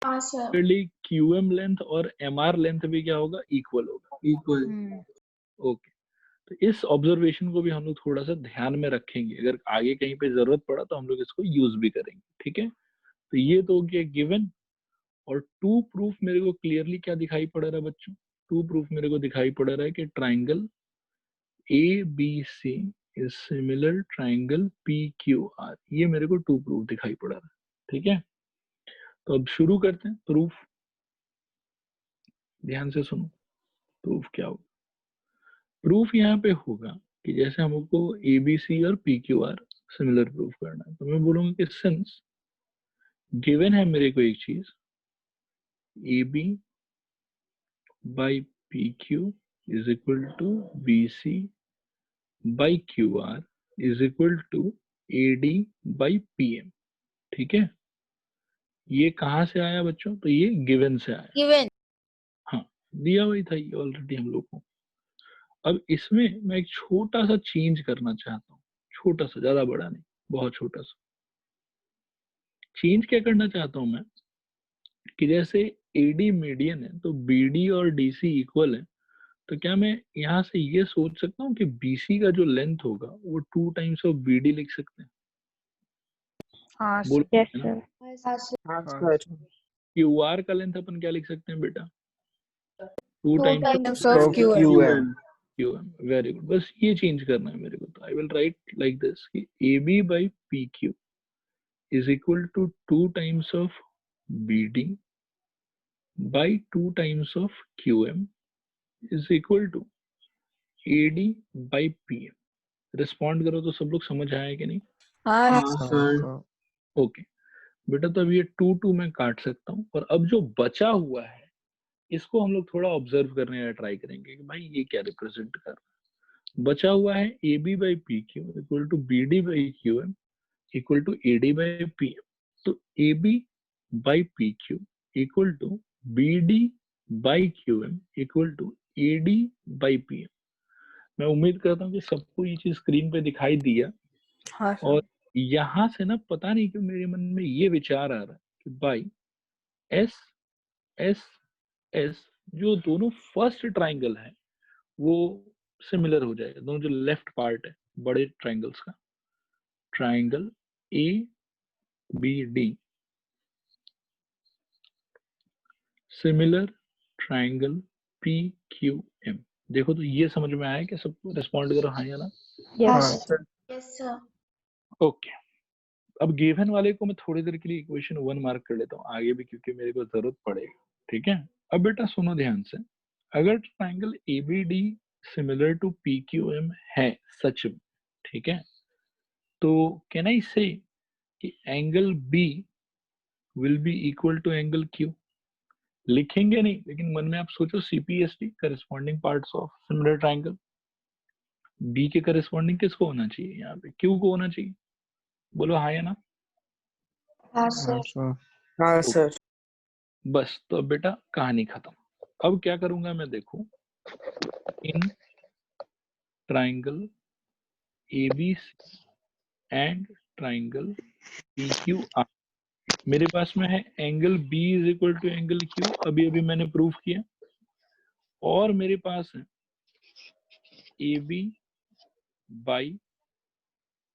हाँ sir similarly Q M length और एम आर लेंथ भी क्या होगा? इक्वल होगा। इक्वल। ओके, तो इस ऑब्जर्वेशन को भी हम लोग थोड़ा सा ध्यान में रखेंगे, अगर आगे कहीं पे जरूरत पड़ा तो हम लोग इसको यूज भी करेंगे। ठीक है, तो ये तो हो गया गिवन। और टू प्रूफ मेरे को क्लियरली क्या दिखाई पड़ रहा है बच्चों? टू प्रूफ मेरे को दिखाई पड़ रहा है कि triangle A B C is similar triangle P Q R, ये मेरे को टू प्रूफ दिखाई पड़ रहा है। ठीक है, तो अब शुरू करते हैं प्रूफ। ध्यान से सुनो, प्रूफ क्या होगा? प्रूफ यहाँ पे होगा कि जैसे हमको ए बी सी और P Q are similar proof करना है, तो मैं बोलूंगा कि सिंस गिवन है मेरे को एक चीज, A B by P Q is equal to B C by Q R is equal to A D by P M. ठीक है, ये कहाँ से आया बच्चों? तो ये गिवन से आया। गिवन। हाँ, दिया हुआ था ये ऑलरेडी हम लोग को। अब इसमें मैं एक छोटा सा चेंज करना चाहता हूँ, छोटा सा, ज्यादा बड़ा नहीं, बहुत छोटा सा चेंज। क्या करना चाहता हूँ मैं कि जैसे एडी मीडियन है तो बीडी और डीसी इक्वल है, तो क्या मैं यहाँ से ये सोच सकता हूँ कि बीसी का जो लेंथ होगा वो 2 टाइम्स ऑफ बीडी लिख सकते हैं? हाँ बोलो Yes, है ना। sir. हाँ सर हाँ हाँ सर। क्यू आर का लेंथ अपन क्या लिख सकते हैं बेटा? 2 2 times times of of QM. QM। Q M. Very good, बस ये चेंज करना है मेरे को। तो I will write like this कि A B by P Q is equal to 2 times of B D by 2 times of Q M is equal to A D by P M. Respond करो तो सब लोग समझ आए कि नहीं? हाँ हाँ हाँ सर। सर। ओके बेटा, तो अब ये 2 2 मैं काट सकता हूँ, और अब जो बचा हुआ है इसको हम लोग थोड़ा ऑब्जर्व करने का ट्राई करेंगे कि भाई ये क्या रिप्रेजेंट कर रहा है। बचा हुआ है A B by P Q equal to B D by Q M equal to A D by P M. तो A B by P Q equal to B D by Q M equal to A D by P M. मैं उम्मीद करता हूँ कि सबको ये चीज screen पे दिखाई दिया। हाँ और सर। यहाँ से ना पता नहीं क्यों मेरे मन में ये विचार आ रहा है कि भाई एस एस एस जो दोनों फर्स्ट ट्राइंगल है वो सिमिलर हो जाएगा। दोनों जो लेफ्ट पार्ट है बड़े ट्राइंगल्स का, triangle A B D similar triangle P Q M. देखो तो ये समझ में आया कि सबको रिस्पॉन्ड करो हाँ या ना। हाँ हाँ सर। सर। ओके अब गिवन वाले को मैं थोड़ी देर के लिए इक्वेशन 1 मार्क कर लेता हूँ आगे भी, क्योंकि मेरे को जरूरत पड़ेगा। ठीक है, अब बेटा सुनो ध्यान से, अगर ट्राइंगल एबीडी सिमिलर टू पीक्यूएम है सच में, ठीक है, तो कैन आई से कि angle B will be equal to angle Q. लिखेंगे नहीं, लेकिन मन में आप सोचो CPST corresponding parts of similar triangle, B के करस्पॉन्डिंग किसको होना चाहिए, यहाँ पे क्यू को होना चाहिए। बोलो हाँ या ना। हाँ हाँ सर। सर। हाँ सर। बस तो अब बेटा कहानी खत्म। अब क्या करूंगा मैं, देखो in triangle ABC and triangle PQR मेरे पास में है angle B is equal to angle Q, अभी अभी मैंने प्रूफ किया, और मेरे पास है A B by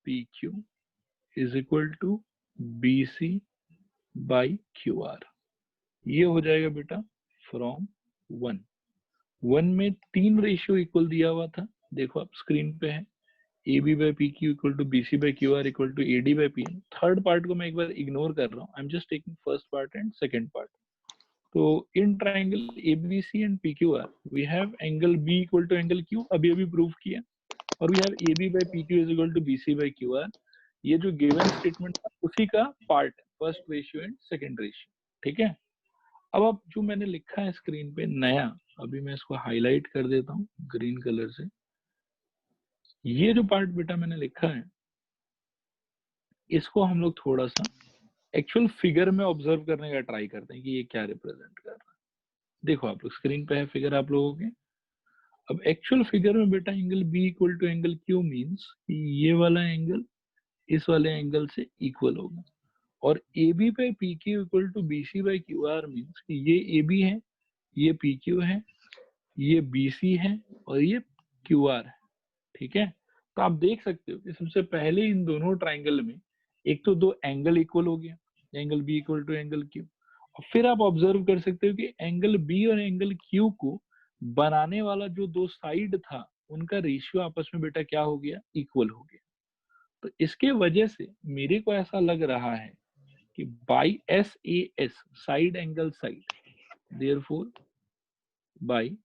P Q is equal to B C by Q R. ये हो जाएगा बेटा फ्रॉम 1 1 में 3 रेशियो इक्वल दिया हुआ था, देखो आप स्क्रीन पे है, A B by P Q equal to B C by Q R equal to A D by P M. Third part को मैं एक बार इग्नोर कर रहा हूँ, I am just taking first part and second part. तो in triangle ABC and PQR we have angle B equal to angle Q, अभी अभी प्रूव किया, और we have AB by PQ is equal to BC by QR। ये जो given statement था उसी का पार्ट है, first ratio and second ratio. ठीक है, अब जो मैंने लिखा है स्क्रीन पे नया, अभी मैं इसको हाईलाइट कर देता हूँ ग्रीन कलर से। ये जो पार्ट बेटा मैंने लिखा है इसको हम लोग थोड़ा सा एक्चुअल फिगर में ऑब्जर्व करने का ट्राई करते हैं कि ये क्या रिप्रेजेंट कर रहा है। देखो आप लोग स्क्रीन पे है फिगर आप लोगों के। अब एक्चुअल फिगर में बेटा angle B equal to angle Q means कि ये वाला एंगल इस वाले एंगल से इक्वल होगा, और A B by P Q equal to B C by Q R means कि ये ए बी है, ये पी क्यू है, ये बी सी है, और ये क्यू आर है। ठीक है, तो आप देख सकते हो कि सबसे पहले इन दोनों ट्राइंगल में एक तो दो एंगल इक्वल हो गया, angle B equal to angle Q, और फिर आप ऑब्जर्व कर सकते हो कि एंगल बी और एंगल क्यू को बनाने वाला जो दो साइड था उनका रेशियो आपस में बेटा क्या हो गया, इक्वल हो गया। तो इसके वजह से मेरे को ऐसा लग रहा है कि by S A S side angle side, therefore by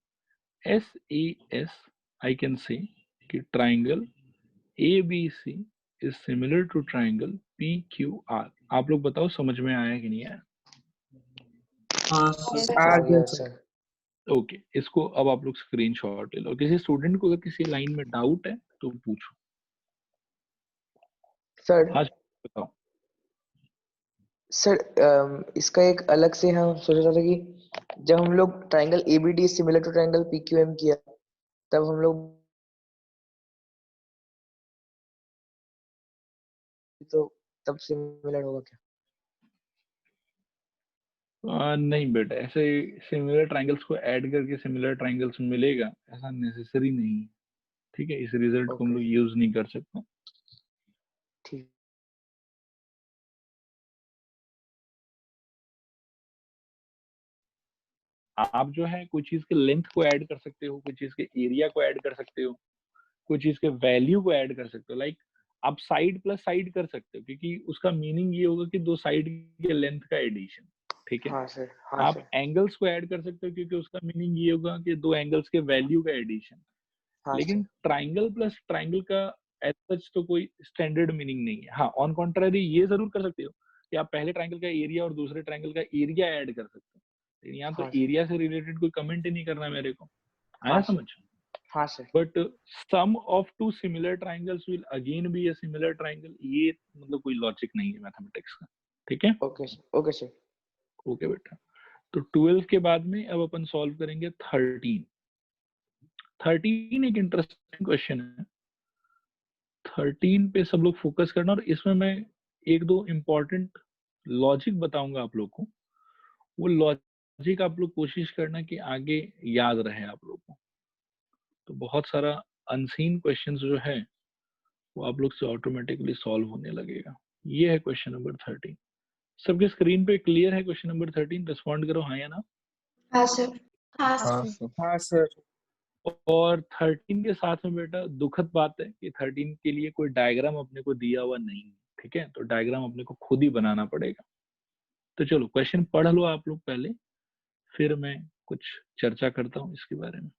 S A S I can say कि triangle ABC is similar to triangle PQR। आप लोग बताओ समझ में आया कि नहीं आया। हाँ Yes, सर। आ गया सर। ओके इसको अब आप लोग स्क्रीनशॉट ले लो। किसी स्टूडेंट को अगर किसी लाइन में डाउट है तो पूछो। सर हाँ बताओ। सर इसका एक अलग से हम सोच रहे थे कि जब हम लोग triangle ABD similar to triangle PQM किया तब हम लोग तो तब सिमिलर होगा क्या? नहीं बेटा ऐसे सिमिलर ट्राइंगल्स को ऐड करके सिमिलर ट्राइंगल्स मिलेगा ऐसा नेसेसरी नहीं है। ठीक है, इस रिजल्ट को हम लोग यूज नहीं कर सकते। ठीक। आप जो है कोई चीज के लेंथ को ऐड कर सकते हो, कोई चीज के एरिया को ऐड कर सकते हो, कोई चीज के वैल्यू को ऐड कर सकते हो। लाइक आप साइड प्लस साइड कर सकते हो क्योंकि उसका मीनिंग ये होगा कि दो साइड के लेंथ का एडिशन। ठीक है, हाँ सर। हाँ आप सर। एंगल्स को ऐड कर सकते हो क्योंकि उसका मीनिंग ये होगा कि दो एंगल्स के वैल्यू का एडिशन। हाँ लेकिन सर। ट्राइंगल प्लस ट्राइंगल का एज सच तो कोई स्टैंडर्ड मीनिंग नहीं है। हाँ, ऑन कॉन्ट्रारी ये जरूर कर सकते हो कि आप पहले ट्रायंगल का एरिया और दूसरे ट्रायंगल का एरिया ऐड कर सकते हो, लेकिन यहाँ तो हाँ सर। एरिया से रिलेटेड कोई कमेंट ही नहीं करना है मेरे को। आया हाँ सर। समझ? हाँ sir. But sum of two similar triangles will again be a similar triangle, ये मतलब कोई लॉजिक नहीं है मैथमेटिक्स का। ठीक है, okay sir. Okay sir. Okay बेटा। तो 12 के बाद में अब अपन सॉल्व करेंगे 13। 13 एक इंटरेस्टिंग क्वेश्चन है। 13 पे सब लोग फोकस करना, और इसमें मैं एक दो इम्पोर्टेंट लॉजिक बताऊंगा आप लोग को। वो लॉजिक आप लोग कोशिश करना कि आगे याद रहे आप लोग को। तो बहुत सारा अनसीन क्वेश्चंस जो है वो आप लोग से ऑटोमेटिकली सॉल्व होने लगेगा। ये है क्वेश्चन नंबर 13। सबके स्क्रीन पे क्लियर है क्वेश्चन नंबर 13? रिस्पॉन्ड करो हाँ या ना। हाँ सर। हाँ हाँ सर। सर। हाँ सर। और 13 के साथ में बेटा दुखद बात है कि 13 के लिए कोई डायग्राम अपने को दिया हुआ नहीं है। ठीक है, तो डायग्राम अपने को खुद ही बनाना पड़ेगा। तो चलो क्वेश्चन पढ़ लो आप लोग पहले, फिर मैं कुछ चर्चा करता हूँ इसके बारे में।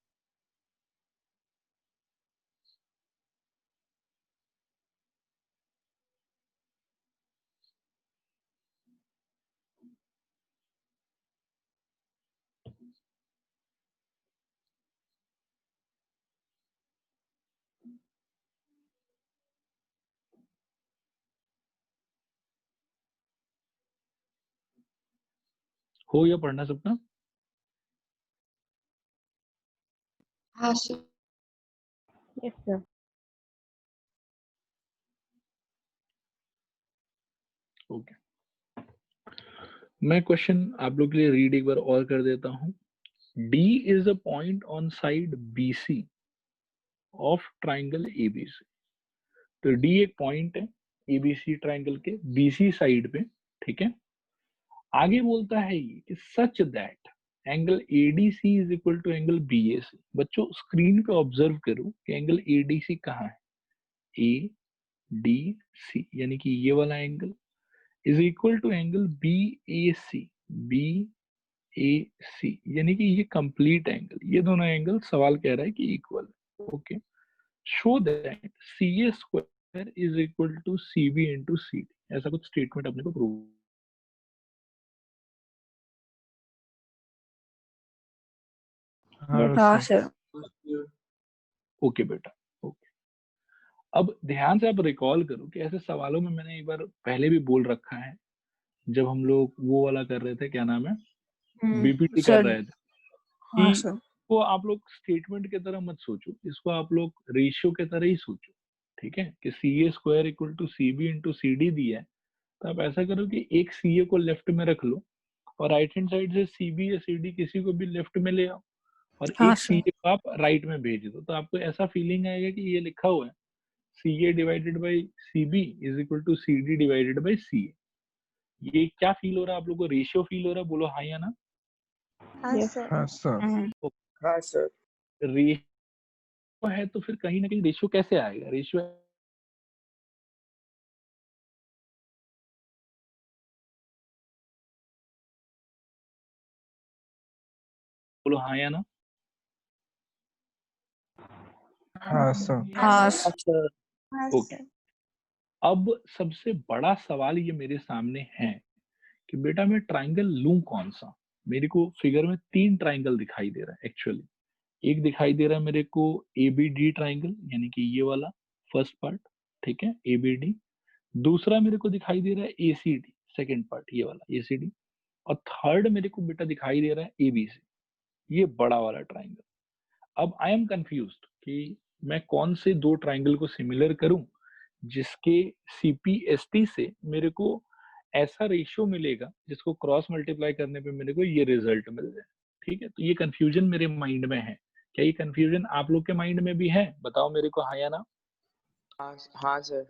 हो या पढ़ना सबका? हाँ सर। Yes, sir. ओके, मैं क्वेश्चन आप लोग के लिए रीड एक बार और कर देता हूँ। D is a point on side BC of triangle ABC। तो D एक पॉइंट है ABC ट्राइंगल के BC साइड पे। ठीक है, आगे बोलता है ये कि such that angle ADC is equal to angle BAC। बच्चों स्क्रीन पे ऑब्जर्व करो कि एंगल ADC कहाँ है। ADC यानी कि ये वाला angle is equal to angle BAC। BAC यानी कि ये कंप्लीट एंगल, ये दोनों एंगल सवाल कह रहा है कि इक्वल है। Okay, show that CA square is equal to CB into CD। ऐसा कुछ स्टेटमेंट अपने को प्रूव। हाँ हाँ सर। सर। ओके बेटा, ओके। अब ध्यान से आप रिकॉल करो कि ऐसे सवालों में मैंने एक बार पहले भी बोल रखा है, जब हम लोग वो वाला कर रहे थे, क्या नाम है, बीपीटी कर सर। रहे थे, हाँ कि सर। वो आप लोग स्टेटमेंट की तरह मत सोचो, इसको आप लोग रेशियो की तरह ही सोचो। ठीक है, कि CA square equal to CB into CD दिया है, तो आप ऐसा करो कि एक CA को लेफ्ट में रख लो और राइट हैंड साइड से CB या CD किसी को भी लेफ्ट में ले आओ, और हाँ एक सर। CA को आप राइट में भेज दो। तो आपको ऐसा फीलिंग आएगा कि ये लिखा हुआ है CA divided by CB is equal to CD divided by CA। ये क्या फील हो रहा है आप लोग को? रेशियो फील हो रहा है? बोलो हाँ या ना। हाँ Yes. सर। हाँ सर। हाँ सर। रेशियो है तो फिर कहीं ना कहीं रेशियो कैसे आएगा? रेशियो बोलो हाँ या ना। हाँ सर। हाँ हाँ सर। हाँ ओके, सर। अब सबसे बड़ा सवाल ये मेरे सामने है कि बेटा मैं ट्राइंगल लूं कौन सा। मेरे को फिगर में 3 ट्राइंगल दिखाई दे रहा है एक्चुअली। एक दिखाई दे रहा है मेरे को ABD ट्राइंगल, यानी कि ये वाला फर्स्ट पार्ट। ठीक है, ABD। दूसरा मेरे को दिखाई दे रहा है ACD, सेकंड पार्ट ये वाला ACD। और थर्ड मेरे को बेटा दिखाई दे रहा है ABC, ये बड़ा वाला ट्राइंगल। अब आई एम कंफ्यूज्ड कि मैं कौन से 2 ट्राइंगल को सिमिलर करूं जिसके CPST से मेरे को ऐसा रेशियो मिलेगा जिसको क्रॉस मल्टीप्लाई करने पे मेरे को ये रिजल्ट मिल जाए। ठीक है, तो ये कंफ्यूजन मेरे माइंड में है। क्या ये कंफ्यूजन आप लोग के माइंड में भी है? बताओ मेरे को हाँ या ना। हाँ। हाँ सर।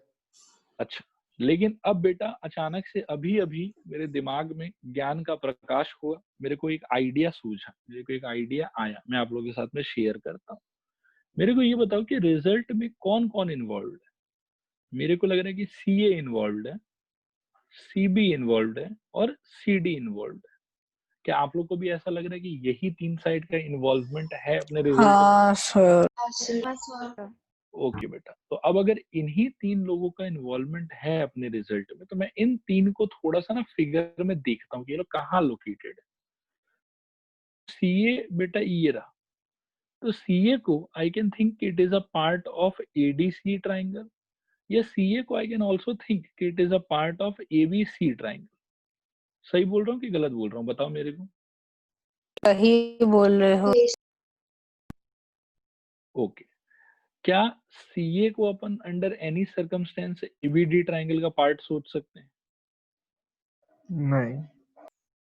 अच्छा, लेकिन अब बेटा अचानक से अभी अभी मेरे दिमाग में ज्ञान का प्रकाश हुआ, मेरे को एक आइडिया सूझा, मेरे को एक आइडिया आया, मैं आप लोगों के साथ में शेयर करता हूँ। मेरे को ये बताओ कि रिजल्ट में कौन कौन इन्वॉल्व है। मेरे को लग रहा है कि CA इन्वॉल्व है, CB इन्वॉल्व है और CD इन्वॉल्व है। क्या आप लोग को भी ऐसा लग रहा है कि यही 3 साइड का इन्वॉल्वमेंट है अपने रिजल्ट में? हाँ सर। हाँ सर। हाँ सर। ओके बेटा, तो अब अगर इन्हीं 3 लोगों का इन्वॉल्वमेंट है अपने रिजल्ट में, तो मैं इन 3 को थोड़ा-सा ना फिगर में देखता हूँ कि ये लोग कहाँ लोकेटेड है। सीए बेटा ये रहा, तो सीए को I can think it is a part of ADC triangle, या सीए को आई कैन आल्सो थिंक कि it is a part of ABC triangle. सही बोल रहा हूँ कि गलत बोल रहा हूँ, बताओ मेरे को। सही बोल रहे हो। ओके, क्या सीए को अपन under any circumstance ABD triangle का पार्ट सोच सकते हैं? नहीं।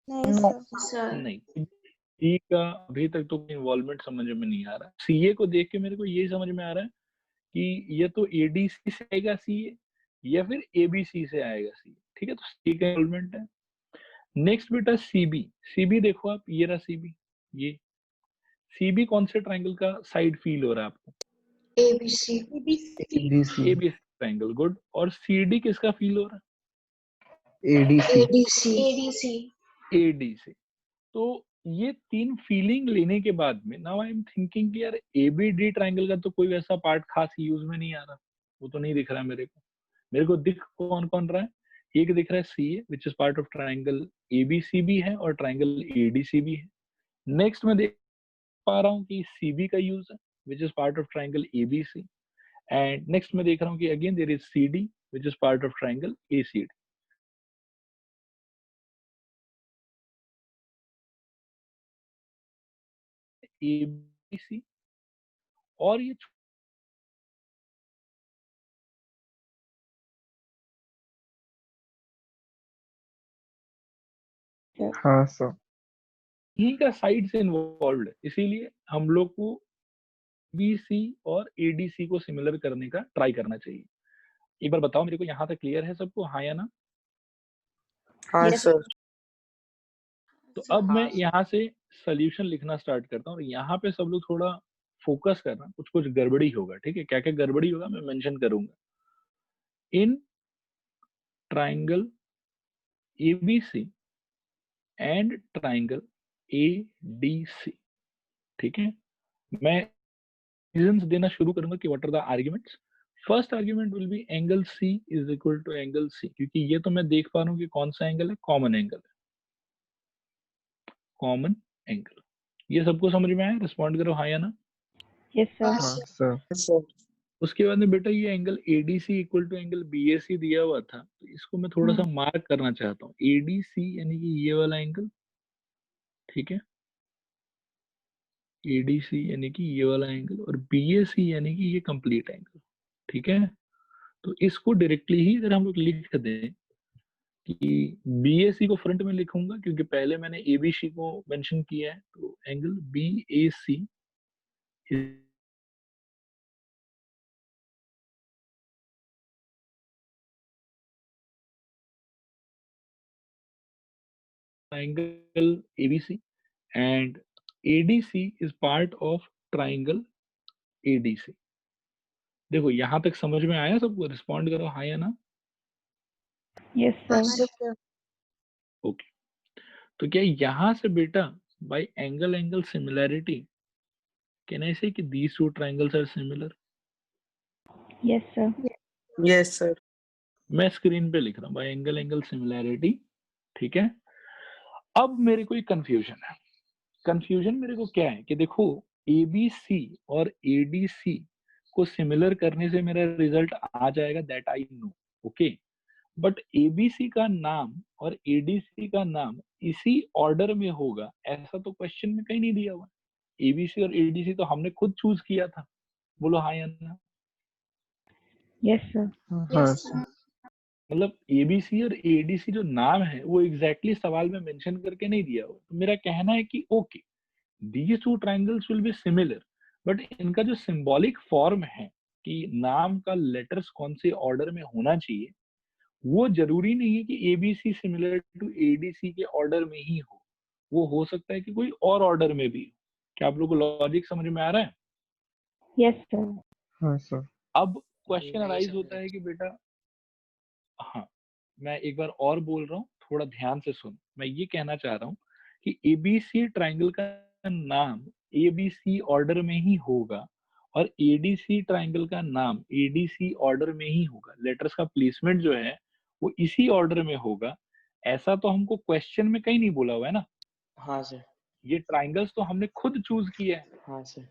नहीं सर। नहीं, सी का अभी तक तो इन्वॉल्वमेंट समझ में नहीं आ रहा। सीए को देख के मेरे को यही समझ में आ रहा है कि ये तो एडीसी से आएगा सीए, या फिर एबीसी से आएगा सीए। ठीक है, तो सी का इन्वॉल्वमेंट है। नेक्स्ट बेटा सीबी। सीबी देखो आप, ये रहा सीबी। ये सीबी कौन से ट्राइंगल का साइड फील हो रहा है आपको? ABC. ABC. ABC triangle, good. और सीडी किसका फील हो रहा एडीसी। है? एडी से। तो ये 3 फीलिंग लेने के बाद में नाउ आई एम थिंकिंग कि यार एबीडी ट्राइंगल का तो कोई वैसा पार्ट खास यूज में नहीं आ रहा, वो तो नहीं दिख रहा है मेरे को। मेरे को दिख कौन कौन रहा है? एक दिख रहा है CA which is part of triangle ABC भी है और ट्राइंगल एडीसी भी है। नेक्स्ट मैं देख पा रहा हूँ कि सीबी का यूज है which is part of triangle ABC. And next मैं देख रहा हूँ कि again there is CD which is part of triangle ACD. ABC और ये हाँ सर। यही का साइड से इन्वॉल्व है, इसीलिए हम लोग को बीसी और एडीसी को सिमिलर करने का ट्राई करना चाहिए। एक बार बताओ मेरे को, यहाँ तक क्लियर है सबको, हाँ या ना? हाँ Yes, सर। तो अब मैं हाँ यहाँ से सोल्यूशन लिखना स्टार्ट करता हूँ, और यहाँ पे सब लोग थोड़ा फोकस करना, कुछ कुछ गड़बड़ी होगा। ठीक है, क्या क्या गड़बड़ी होगा मैं मेंशन करूंगा। In triangle ABC and triangle ADC. ठीक है, मैं रीजंस देना शुरू करूंगा कि what are the arguments. First argument will be angle C is equal to angle C, क्योंकि ये तो मैं देख पा रहा हूँ कि कौन सा एंगल है, कॉमन एंगल है, कॉमन एंगल। ये सबको समझ में आया? रिस्पॉन्ड करो हाँ या ना। Yes, sir. हाँ सर। सर। उसके बाद में बेटा ये angle ADC equal to angle BAC दिया हुआ था, तो इसको मैं थोड़ा सा मार्क करना चाहता हूँ। एडीसी यानी कि ये वाला एंगल, ठीक है, एडीसी यानी कि ये वाला एंगल, और बीएसी यानी कि ये कंप्लीट एंगल। ठीक है, तो इसको डायरेक्टली ही अगर हम लोग लिख दें कि बीएसी को फ्रंट में लिखूंगा क्योंकि पहले मैंने एबीसी को मेंशन किया है, तो angle BAC triangle ABC and ADC is part of triangle ADC। देखो यहाँ तक समझ में आया सबको? रिस्पॉन्ड करो हाँ या ना। Yes, sir. ओके, तो क्या यहाँ से बेटा bye angle angle similarity can I say कि these two triangles are similar? Yes, sir. Yes sir. मैं स्क्रीन पे लिख रहा हूँ बाय एंगल एंगल सिमिलैरिटी। ठीक है, अब मेरे को एक कंफ्यूजन है। कंफ्यूजन मेरे को क्या है कि देखो एबीसी और एडीसी को सिमिलर करने से मेरा रिजल्ट आ जाएगा, that I know. Okay, but ABC का नाम और एडीसी का नाम इसी ऑर्डर में होगा ऐसा तो क्वेश्चन में कहीं नहीं दिया हुआ। एबीसी और एडीसी तो हमने खुद चूज किया था। बोलो हाँ या ना। Yes, sir. हाँ सर। मतलब एबीसी और एडीसी जो नाम है वो एग्जैक्टली सवाल में मेंशन करके नहीं दिया हुआ। तो मेरा कहना है कि okay, these two triangles will be similar, but इनका जो सिंबॉलिक फॉर्म है कि नाम का लेटर्स कौन से ऑर्डर में होना चाहिए, वो जरूरी नहीं है कि एबीसी सिमिलर टू एडीसी के ऑर्डर में ही हो, वो हो सकता है कि कोई और ऑर्डर में भी हो। क्या आप लोग को लॉजिक समझ में आ रहा है? Yes, sir. हाँ सर। अब क्वेश्चन नहीं अराइज समझ होता है कि बेटा, हाँ, मैं एक बार और बोल रहा हूँ, थोड़ा ध्यान से सुन। मैं ये कहना चाह रहा हूँ कि एबीसी ट्राइंगल का नाम एबीसी ऑर्डर में ही होगा, और एडीसी ट्राइंगल का नाम एडीसी ऑर्डर में ही होगा, लेटर्स का प्लेसमेंट जो है वो इसी ऑर्डर में होगा। ऐसा तो हमको क्वेश्चन में कहीं नहीं बोला हुआ है ना, हाँ सर। ये ट्राइंगल्स तो हमने खुद चूज किया है। हाँ सर।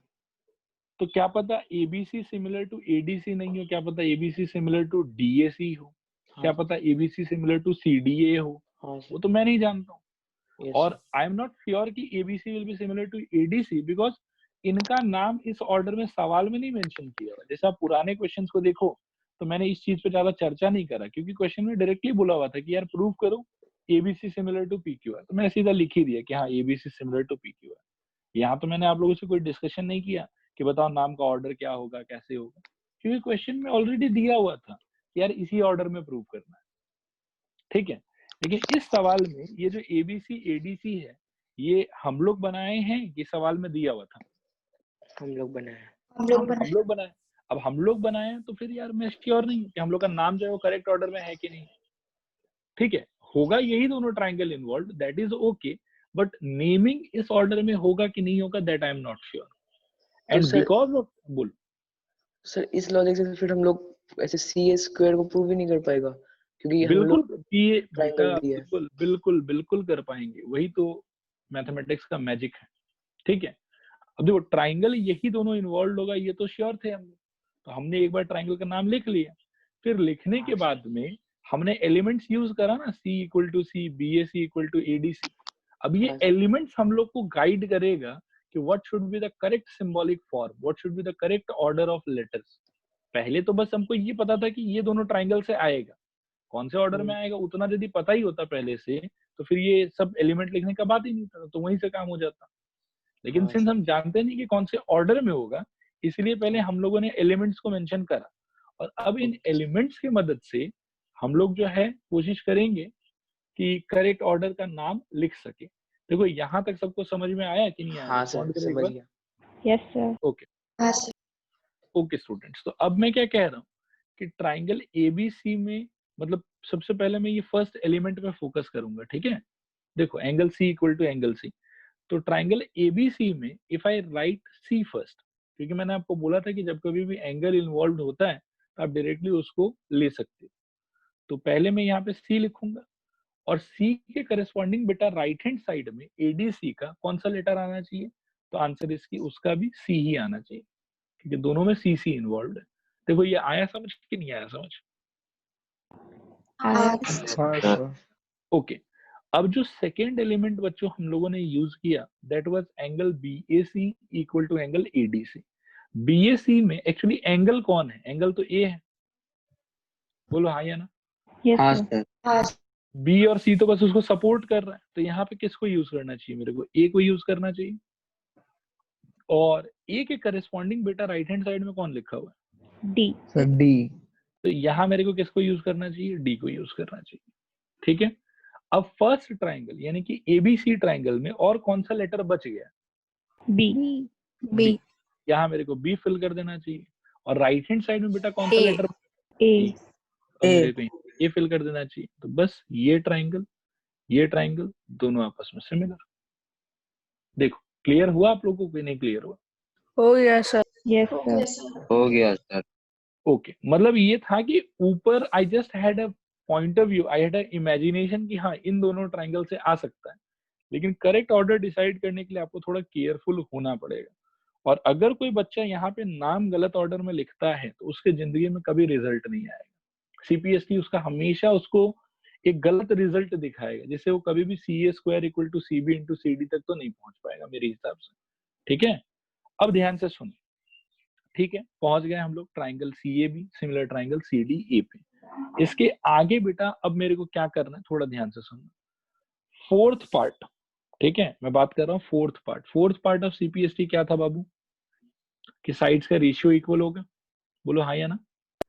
तो क्या पता एबीसी सिमिलर टू एडीसी नहीं हो, क्या पता एबीसी सिमिलर टू डीएसी हो, क्या पता एबीसी सिमिलर टू सीडीए हो, हाँ वो सर। तो मैं नहीं जानता हूँ। यस और आई एम नॉट श्योर कि ABC will be similar to ADC because इनका नाम इस ऑर्डर में सवाल में नहीं मेंशन किया हुआ। जैसे आप पुराने क्वेश्चंस को देखो तो मैंने इस चीज पे ज्यादा चर्चा नहीं करा, क्योंकि क्वेश्चन में डायरेक्टली बोला हुआ था कि यार प्रूव करो एबीसी सिमिलर टू पीक्यूआर, तो मैंने सीधा लिख ही दिया कि हाँ एबीसी सिमिलर टू पीक्यूआर। यहाँ तो मैंने आप लोगों से कोई डिस्कशन नहीं किया कि बताओ नाम का ऑर्डर क्या होगा, कैसे होगा, क्योंकि क्वेश्चन में ऑलरेडी दिया हुआ था कि यार इसी ऑर्डर में प्रूव करना है। ठीक है, लेकिन इस सवाल में ये जो एबीसी एडीसी है ये हम लोग बनाए हैं कि सवाल में दिया हुआ था? हम लोग बनाए। हम लोग बनाए। अब हम लोग बनाए हैं तो फिर यार मैं श्योर नहीं हूँ कि हम लोग का नाम जो है वो करेक्ट ऑर्डर में है कि नहीं। ठीक है, होगा यही दोनों triangle involve, that is okay, but naming इस ऑर्डर में होगा कि नहीं होगा that I am not sure. तो एंड सर बिकॉज ऑफ बोल सर इस लॉजिक से फिर हम लोग ऐसे सी ए स्क्वायर को प्रूव ही नहीं कर पाएगा, क्योंकि हम बिल्कुल लोग ये बेटा ट्राइंगल भी है। बिल्कुल बिल्कुल बिल्कुल कर पाएंगे, वही तो मैथमेटिक्स का मैजिक है। ठीक है, अब देखो ट्राइंगल यही दोनों इन्वॉल्व होगा ये तो श्योर थे हम, तो हमने एक बार ट्राइंगल का नाम लिख लिया। फिर लिखने के बाद में हमने एलिमेंट्स यूज करा ना, C equal to C, B A C equal to ADC. अब ये एलिमेंट्स हम लोग को गाइड करेगा कि what should be the correct symbolic form, what should be the correct order of letters. पहले तो बस हमको ये पता था कि ये दोनों ट्राइंगल से आएगा, कौन से ऑर्डर में आएगा उतना यदि पता ही होता पहले से तो फिर ये सब एलिमेंट लिखने का बात ही नहीं था, तो वहीं से काम हो जाता। लेकिन सिंस हम जानते नहीं कि कौन से ऑर्डर में होगा, इसलिए पहले हम लोगों ने एलिमेंट्स को मेंशन करा, और अब इन एलिमेंट्स की मदद से हम लोग जो है कोशिश करेंगे कि करेक्ट ऑर्डर का नाम लिख सके। देखो यहाँ तक सबको समझ में आया कि नहीं आया? हाँ रिस्पॉन्ड सर, करो एक समझ बार। गया। Yes, sir. Okay okay students, तो अब मैं क्या कह रहा हूँ कि ट्राइंगल एबीसी में मतलब सबसे पहले मैं ये फर्स्ट एलिमेंट में फोकस करूंगा। ठीक है, देखो angle C equal to angle C, तो ट्राइंगल एबीसी में if I write C first, क्योंकि मैंने आपको बोला था कि जब कभी भी एंगल इन्वॉल्व होता है तो आप डायरेक्टली उसको ले सकते हो। तो पहले मैं यहाँ पे सी लिखूंगा, और सी के करस्पॉन्डिंग बेटा राइट हैंड साइड में एडीसी का कौन सा लेटर आना चाहिए, तो आंसर इसकी उसका भी सी ही आना चाहिए, क्योंकि दोनों में सी सी इन्वॉल्व है। देखो ये आया समझ कि नहीं आया समझ? हाँ सर। ओके, अब जो सेकेंड एलिमेंट बच्चों हम लोगों ने यूज किया that was angle B A C equal to angle ADC. BAC में एक्चुअली एंगल कौन है? एंगल तो ए है, बोलो हाँ या ना? Yes, sir. बी और सी तो बस उसको सपोर्ट कर रहा है, तो यहाँ पे किसको यूज करना चाहिए? मेरे को ए को यूज करना चाहिए। और ए के करस्पॉन्डिंग बेटा राइट हैंड साइड में कौन लिखा हुआ है? D. Sir D. तो यहाँ मेरे को किसको यूज करना चाहिए? डी को यूज करना चाहिए। ठीक है, अब फर्स्ट ट्राइंगल यानी कि एबीसी ट्राइंगल में और कौन सा लेटर बच गया? B. B. यहाँ मेरे को बी फिल कर देना चाहिए। और राइट हैंड साइड में बेटा कौन सा A. लेटर? A. अब मेरे को ये फिल कर देना चाहिए। तो बस ये ट्राइंगल दोनों आपस में सिमिलर। देखो क्लियर हुआ आप लोगों को कि नहीं क्लियर हुआ? Oh yes sir. Yes, sir. हो गया सर। ओके, मतलब ये था कि ऊपर I just had a point of view, I had a imagination कि हाँ इन दोनों ट्राइंगल से आ सकता है, लेकिन करेक्ट ऑर्डर डिसाइड करने के लिए आपको थोड़ा केयरफुल होना पड़ेगा। और अगर कोई बच्चा यहाँ पे नाम गलत ऑर्डर में लिखता है तो उसके जिंदगी में कभी रिजल्ट नहीं आएगा। सीपीएसटी उसका हमेशा उसको एक गलत रिजल्ट दिखाएगा, जिससे वो कभी भी C A square equal to C B into C D तक तो नहीं पहुंच पाएगा मेरे हिसाब से। ठीक है, अब ध्यान से सुनिए। ठीक है, पहुंच गए हम लोग triangle C A B similar triangle C D A पे। इसके आगे बेटा अब मेरे को क्या करना है, थोड़ा ध्यान से सुनना। फोर्थ पार्ट, ठीक है मैं बात कर रहा हूँ फोर्थ पार्ट ऑफ सीपीएसटी क्या था बाबू? कि साइड्स का रेशियो इक्वल होगा, बोलो हाँ या ना?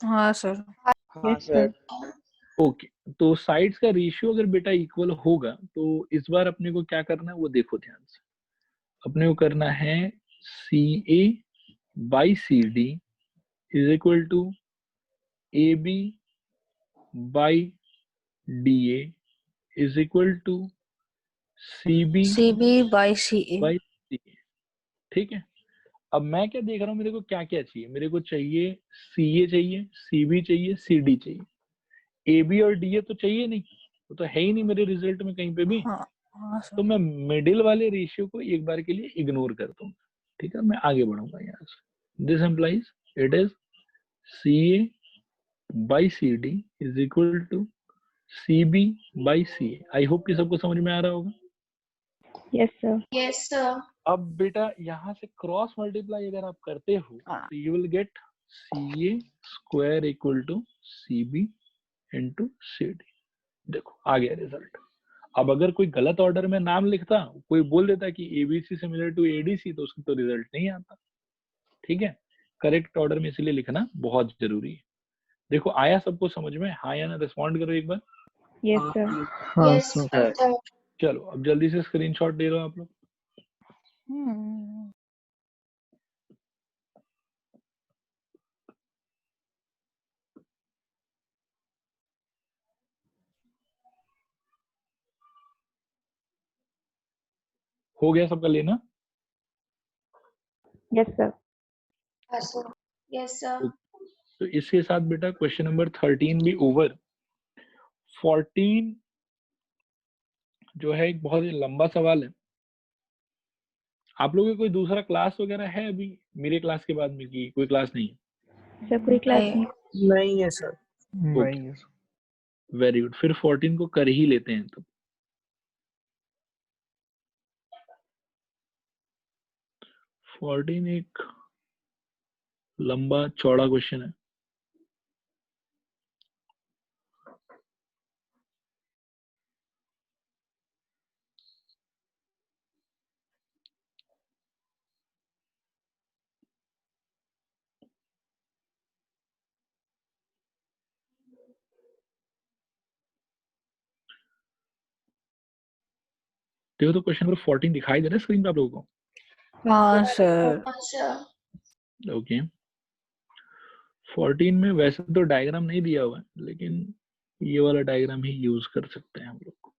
हाँ सर। हाँ Yes, sir. सर। ओके, तो साइड्स का रेशियो अगर बेटा इक्वल होगा तो इस बार अपने को क्या करना है वो देखो ध्यान से। अपने को करना है C A by C D is equal to A B by D A is equal to C B CB by CA. By C A. ठीक है, अब मैं क्या देख रहा हूँ, मेरे को क्या क्या चाहिए, मेरे को चाहिए CA चाहिए, CB चाहिए, CD चाहिए। AB और DA तो चाहिए नहीं, वो तो है ही नहीं मेरे रिजल्ट में कहीं पे भी। हाँ हाँ सर। तो मैं मिडिल वाले रेशियो को एक बार के लिए इग्नोर कर दूंगा, ठीक है, मैं आगे बढ़ूंगा यहाँ से। This implies it is CA by CD is equal to CB by CA। I hope कि सबको समझ में आ रहा होगा। Yes, sir. Yes, sir. अब बेटा यहाँ से क्रॉस मल्टीप्लाई अगर आप करते हो हाँ। तो you will get CA square equal to CB into CD। देखो आ गया रिजल्ट। अब अगर कोई गलत ऑर्डर में नाम लिखता, कोई बोल देता कि ABC सिमिलर टू ADC, तो उसका तो रिजल्ट नहीं आता। ठीक है, करेक्ट ऑर्डर में इसलिए लिखना बहुत जरूरी है। देखो आया सबको समझ में? हाँ या ना, रिस्पॉन्ड करो एक बार। Yes, sir. हाँ Yes, सर। sir. चलो अब जल्दी से स्क्रीनशॉट ले लो आप लोग। हो गया सबका लेना? Yes, sir. Yes, sir. Yes, sir. तो इसके साथ बेटा क्वेश्चन नंबर 13 भी ओवर। 14 जो है एक बहुत ही लंबा सवाल है। आप लोगों की कोई दूसरा क्लास वगैरह है अभी मेरे क्लास के बाद में की कोई क्लास नहीं है? Sir, कोई क्लास नहीं। नहीं है सर। नहीं है सर। वेरी गुड, फिर 14 को कर ही लेते हैं। तो 14 एक लंबा चौड़ा क्वेश्चन है। देखो तो क्वेश्चन नंबर 14 दिखाई दे रहा है स्क्रीन पे आप लोगों को? हाँ सर। Yes, sir. ओके 14 में वैसे तो डायग्राम नहीं दिया हुआ है, लेकिन ये वाला डायग्राम ही यूज कर सकते हैं हम लोग।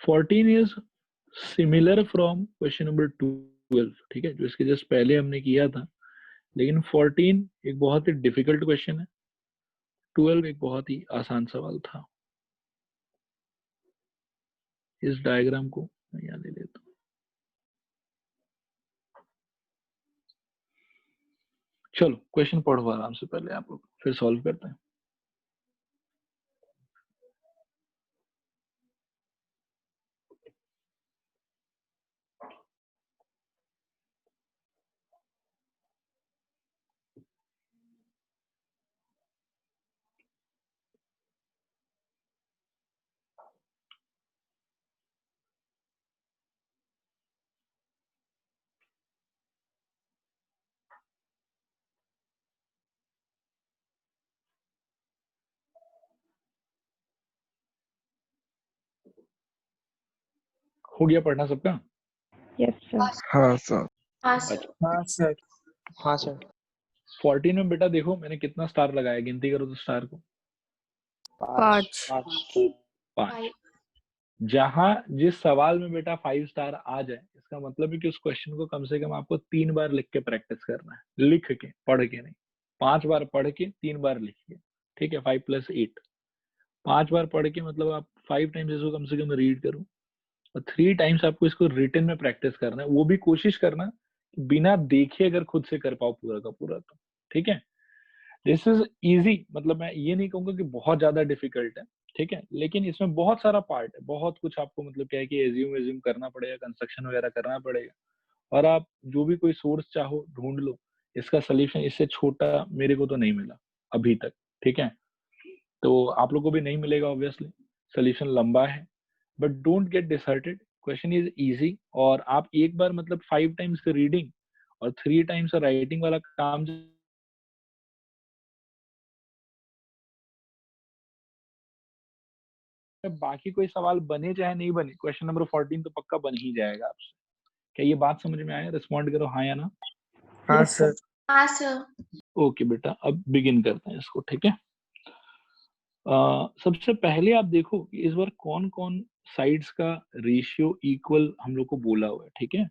14 is similar from question number 12, ठीक है, जो इसके जस्ट पहले हमने किया था। लेकिन 14 एक बहुत ही डिफिकल्ट क्वेश्चन है, 12 एक बहुत ही आसान सवाल था। इस डायग्राम को मैं यहाँ ले लेता हूँ। चलो क्वेश्चन पढ़ो आराम से पहले आप लोग, फिर सॉल्व करते हैं। हो गया पढ़ना सबका? Yes, sir. हाँ सर। Yes, sir. हाँ सर। हाँ सर। 14 में बेटा देखो मैंने कितना स्टार लगाया, गिनती करो तो स्टार को। 5। 5। जहां जिस सवाल में बेटा 5 स्टार आ जाए, इसका मतलब है कि उस क्वेश्चन को कम से कम आपको 3 बार लिख के प्रैक्टिस करना है, लिख के, पढ़ के नहीं। 5 बार पढ़ के 3 बार लिख के, ठीक है। 5 + 8 5 बार पढ़ के मतलब आप 5 टाइम्स इसको कम से कम रीड करो, और 3 टाइम्स आपको इसको रिटन में प्रैक्टिस करना है। वो भी कोशिश करना बिना देखे अगर खुद से कर पाओ पूरा का पूरा, तो ठीक है। दिस इज इजी, मतलब मैं ये नहीं कहूंगा कि बहुत ज्यादा डिफिकल्ट है, ठीक है, लेकिन इसमें बहुत सारा पार्ट है, बहुत कुछ आपको मतलब क्या है कि एज्यूम करना पड़ेगा, कंस्ट्रक्शन वगैरह करना पड़ेगा, और आप जो भी कोई सोर्स चाहो ढूंढ लो। इसका सोल्यूशन इससे छोटा मेरे को तो नहीं मिला अभी तक, ठीक है, तो आप लोग को भी नहीं मिलेगा ऑब्वियसली। सोल्यूशन लंबा है, but don't get disheartened, question is easy. और आप एक बार मतलब 5 टाइम्स रीडिंग और 3 टाइम्स राइटिंग वाला काम, बाकी कोई सवाल बने चाहे नहीं बने, क्वेश्चन नंबर 14 तो पक्का बन ही जाएगा आपसे। क्या ये बात समझ में आया? रिस्पॉन्ड करो हाँ या ना। हाँ Yes, sir. Sir. Yes, sir. Okay बेटा अब बिगिन करते हैं इसको, ठीक है। सबसे पहले आप देखो कि इस बार कौन कौन साइड्स का रेशियो इक्वल हम लोग को बोला हुआ है, ठीक है।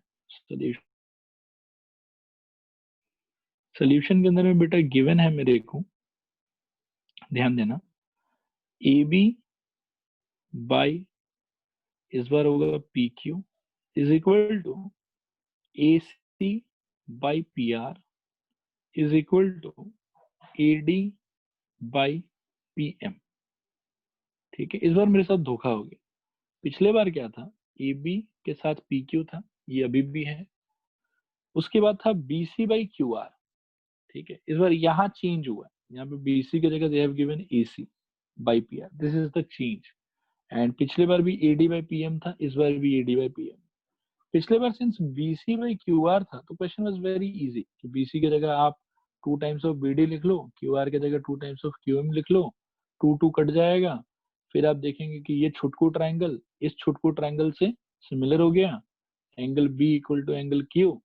सोल्यूशन के अंदर में बेटा गिवन है मेरे को, ध्यान देना, ए बी बाई इस बार होगा P Q is equal to A C by P R is equal to A D by P M, ठीक है। इस बार मेरे साथ धोखा हो गया, पिछले बार क्या था, ए बी के साथ पी क्यू था, ये अभी भी है, उसके बाद था B C by Q R, ठीक है। इस बार यहाँ चेंज हुआ है, यहाँ पे बी सी की जगह they have given A C by P R, this is the change. And पिछले बार भी A D by P M था, इस बार भी A D by P M. पिछले बार since B C by Q R था तो क्वेश्चन वाज वेरी इजी कि बी सी की जगह आप 2 टाइम्स ऑफ बी डी लिख लो, क्यू आर की जगह 2 टाइम्स ऑफ क्यू एम लिख लो, 2 कट जाएगा, फिर आप देखेंगे कि ये छुटकू ट्राइंगल इस छुटकू ट्राइंगल से सिमिलर हो गया, angle B equal to angle Q,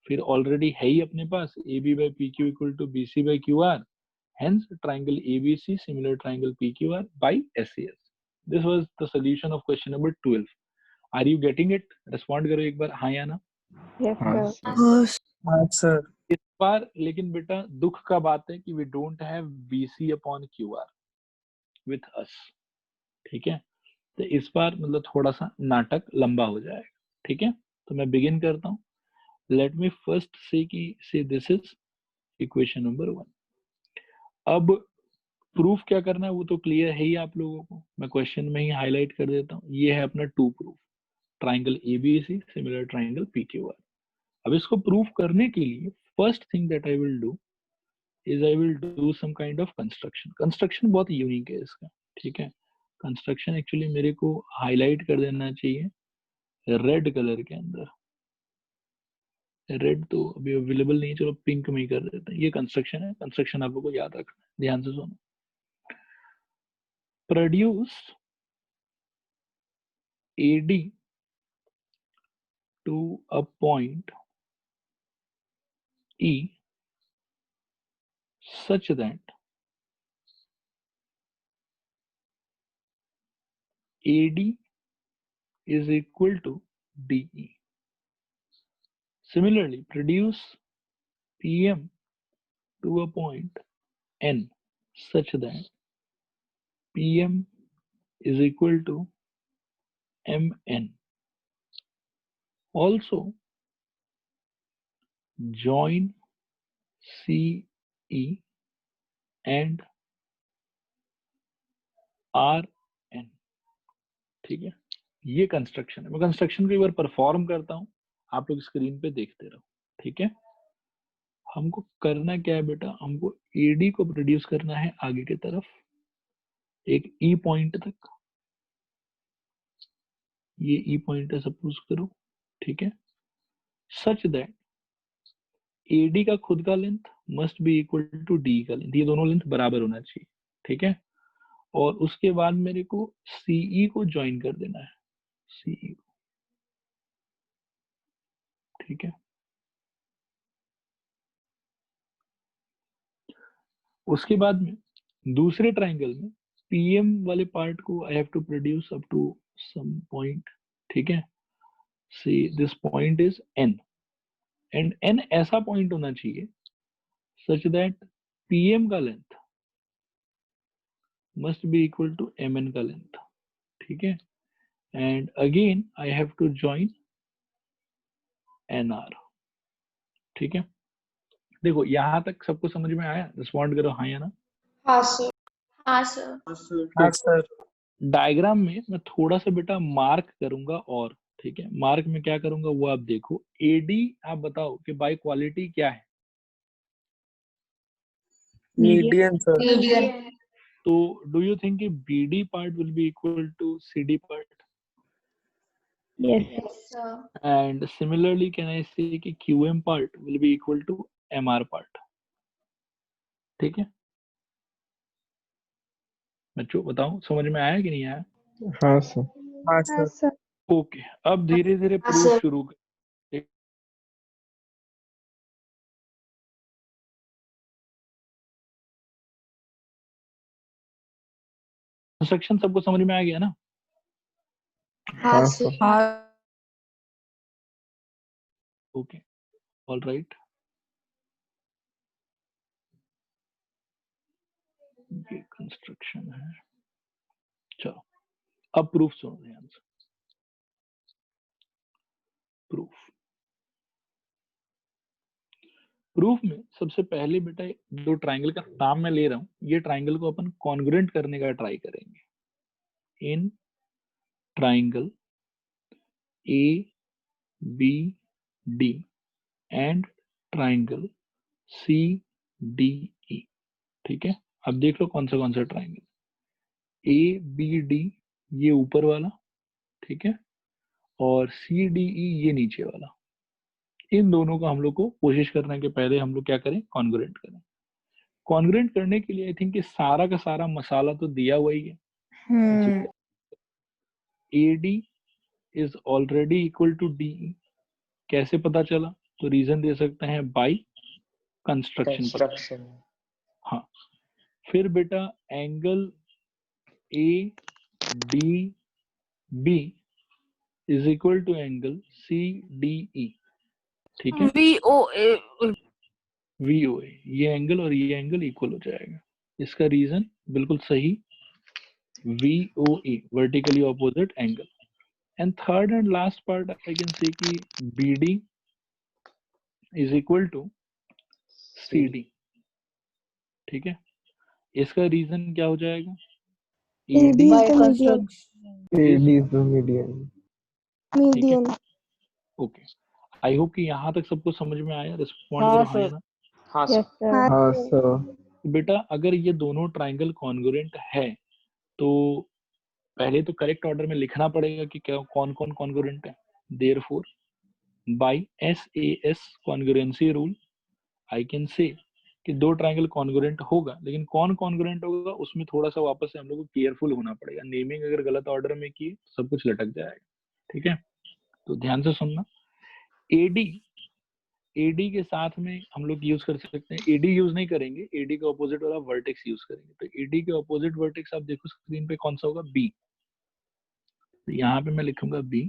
फिर ऑलरेडी है ही अपने पास A B by P Q equal to B C by Q R, hence triangle ABC similar triangle PQR by SES. This was the solution of question number 12. Are you getting it? Respond करो एक बार हाँ या ना। Yes, हाँ sir. Sir. Yes. हाँ sir. इस बार लेकिन बेटा दुख का बात है कि we don't have BC upon QR with us, ठीक है। तो इस बार मतलब थोड़ा सा नाटक लंबा हो जाएगा, ठीक है। तो मैं बिगिन करता हूँ। Let me first say this is equation number 1. अब प्रूफ क्या करना है वो तो क्लियर है ही आप लोगों को, मैं क्वेश्चन में ही हाईलाइट कर देता हूँ। ये है अपना 2 proof, triangle ABC similar triangle PQR. अब इसको प्रूफ करने के लिए first thing that I will do is I will do some kind of construction. Construction बहुत यूनिक है इसका, ठीक है। कंस्ट्रक्शन एक्चुअली मेरे को हाईलाइट कर देना चाहिए रेड कलर के अंदर, रेड तो अभी अवेलेबल नहीं, चलो पिंक में ही कर देते हैं। ये कंस्ट्रक्शन है, कंस्ट्रक्शन आप लोगों को याद रखना है, ध्यान से सुनो। Produce AD to a point E such that AD is equal to DE. Similarly, produce PM to a point N such that PM is equal to MN. Also, join CE and RN, ठीक है। ये construction है, मैं construction को एक बार perform करता हूँ, आप लोग स्क्रीन पे देखते रहो, ठीक है। हमको करना क्या है बेटा, हमको एडी को प्रोड्यूस करना है आगे की तरफ एक ई पॉइंट तक, ये ई पॉइंट है सपोज करो, ठीक है। सच दैट एडी का खुद का length must be equal to D का लेंथ, ये दोनों लेंथ बराबर होना चाहिए, ठीक है। और उसके बाद मेरे को सीई को ज्वाइन कर देना है, सीई, ठीक है। उसके बाद में दूसरे ट्राइंगल में पीएम वाले पार्ट को I have to produce up to some point, ठीक है। See this point is N and N ऐसा पॉइंट होना चाहिए सच दैट पीएम का length must be equal to M N का लेंथ, ठीक है। And again I have to join N R, ठीक है। देखो यहां तक सबको समझ में आया, रिस्पॉन्ड करो हाँ या ना। हाँ सर। हाँ सर। हाँ सर। डायग्राम में मैं थोड़ा सा बेटा मार्क करूंगा और, ठीक है। मार्क में क्या करूंगा वो आप देखो। एडी आप बताओ कि बाय क्वालिटी क्या है, मीडियन सर। मीडियन। तो do you think BD part will be equal to CD part? Yes, sir. Yes sir. And similarly, can I say कि QM part will be equal to MR part? ठीक है बच्चों, बताओ समझ में आया कि नहीं आया? हाँ सर। हाँ हाँ सर। सर। ओके, अब धीरे धीरे हाँ, प्रूफ सर। शुरू कर। कंस्ट्रक्शन सबको समझ में आ गया ना? हाँ सर। हाँ ओके, ऑल राइट। ये कंस्ट्रक्शन है। चलो अब प्रूफ सुनो ध्यान से। प्रूफ में सबसे पहले बेटा जो ट्राइंगल का नाम मैं ले रहा हूं, ये ट्राइंगल को अपन कॉन्ग्रुएंट करने का ट्राई करेंगे in triangle A B D and triangle C D E. ठीक है, अब देख लो कौन सा ट्राइंगल। ए बी डी ये ऊपर वाला, ठीक है, और सी डी ई ये नीचे वाला। इन दोनों को हम लोग को कोशिश करना है कि पहले हम लोग क्या करें, कॉन्ग्रुएंट करें। कॉन्ग्रुएंट करने के लिए आई थिंक कि सारा का सारा मसाला तो दिया हुआ ही है। AD is already equal to DE। कैसे पता चला? तो रीजन दे सकते हैं बाय कंस्ट्रक्शन। हाँ, फिर बेटा angle ADB is equal to angle CDE। ठीक है, VOA VOA, ये एंगल और ये एंगल इक्वल हो जाएगा। इसका रीजन बिल्कुल सही, VOA vertically opposite angle. And third and last part I can say कि BD is equal to CD। ठीक है, इसका रीजन क्या हो जाएगा? AD is by the median. construction. AD is the median. Median. Okay, I hope कि यहाँ तक सबको समझ में आया। रिस्पॉन्ड हाँ, करो हाँ या सर। ना। हाँ Yes, सर। sir. हाँ सर। तो बेटा अगर ये दोनों ट्राइंगल कॉन्ग्रुएंट है तो पहले तो करेक्ट ऑर्डर में लिखना पड़ेगा कि क्या कौन कौन कॉन्ग्रुएंट है। Therefore by SAS congruency rule I can say कि दो ट्राइंगल कॉन्ग्रुएंट होगा, लेकिन कौन कॉन्ग्रुएंट होगा उसमें थोड़ा सा वापस से हम लोग को केयरफुल होना पड़ेगा। नेमिंग अगर गलत ऑर्डर में किए सब कुछ लटक जाएगा। ठीक है, तो ध्यान से सुनना। AD के साथ में हम लोग यूज कर सकते हैं, AD यूज नहीं करेंगे, AD के ऑपोजिट वाला वर्टेक्स यूज करेंगे। तो AD के ऑपोजिट वर्टेक्स आप देखो स्क्रीन पे कौन सा होगा, B। तो यहाँ पे मैं लिखूंगा B।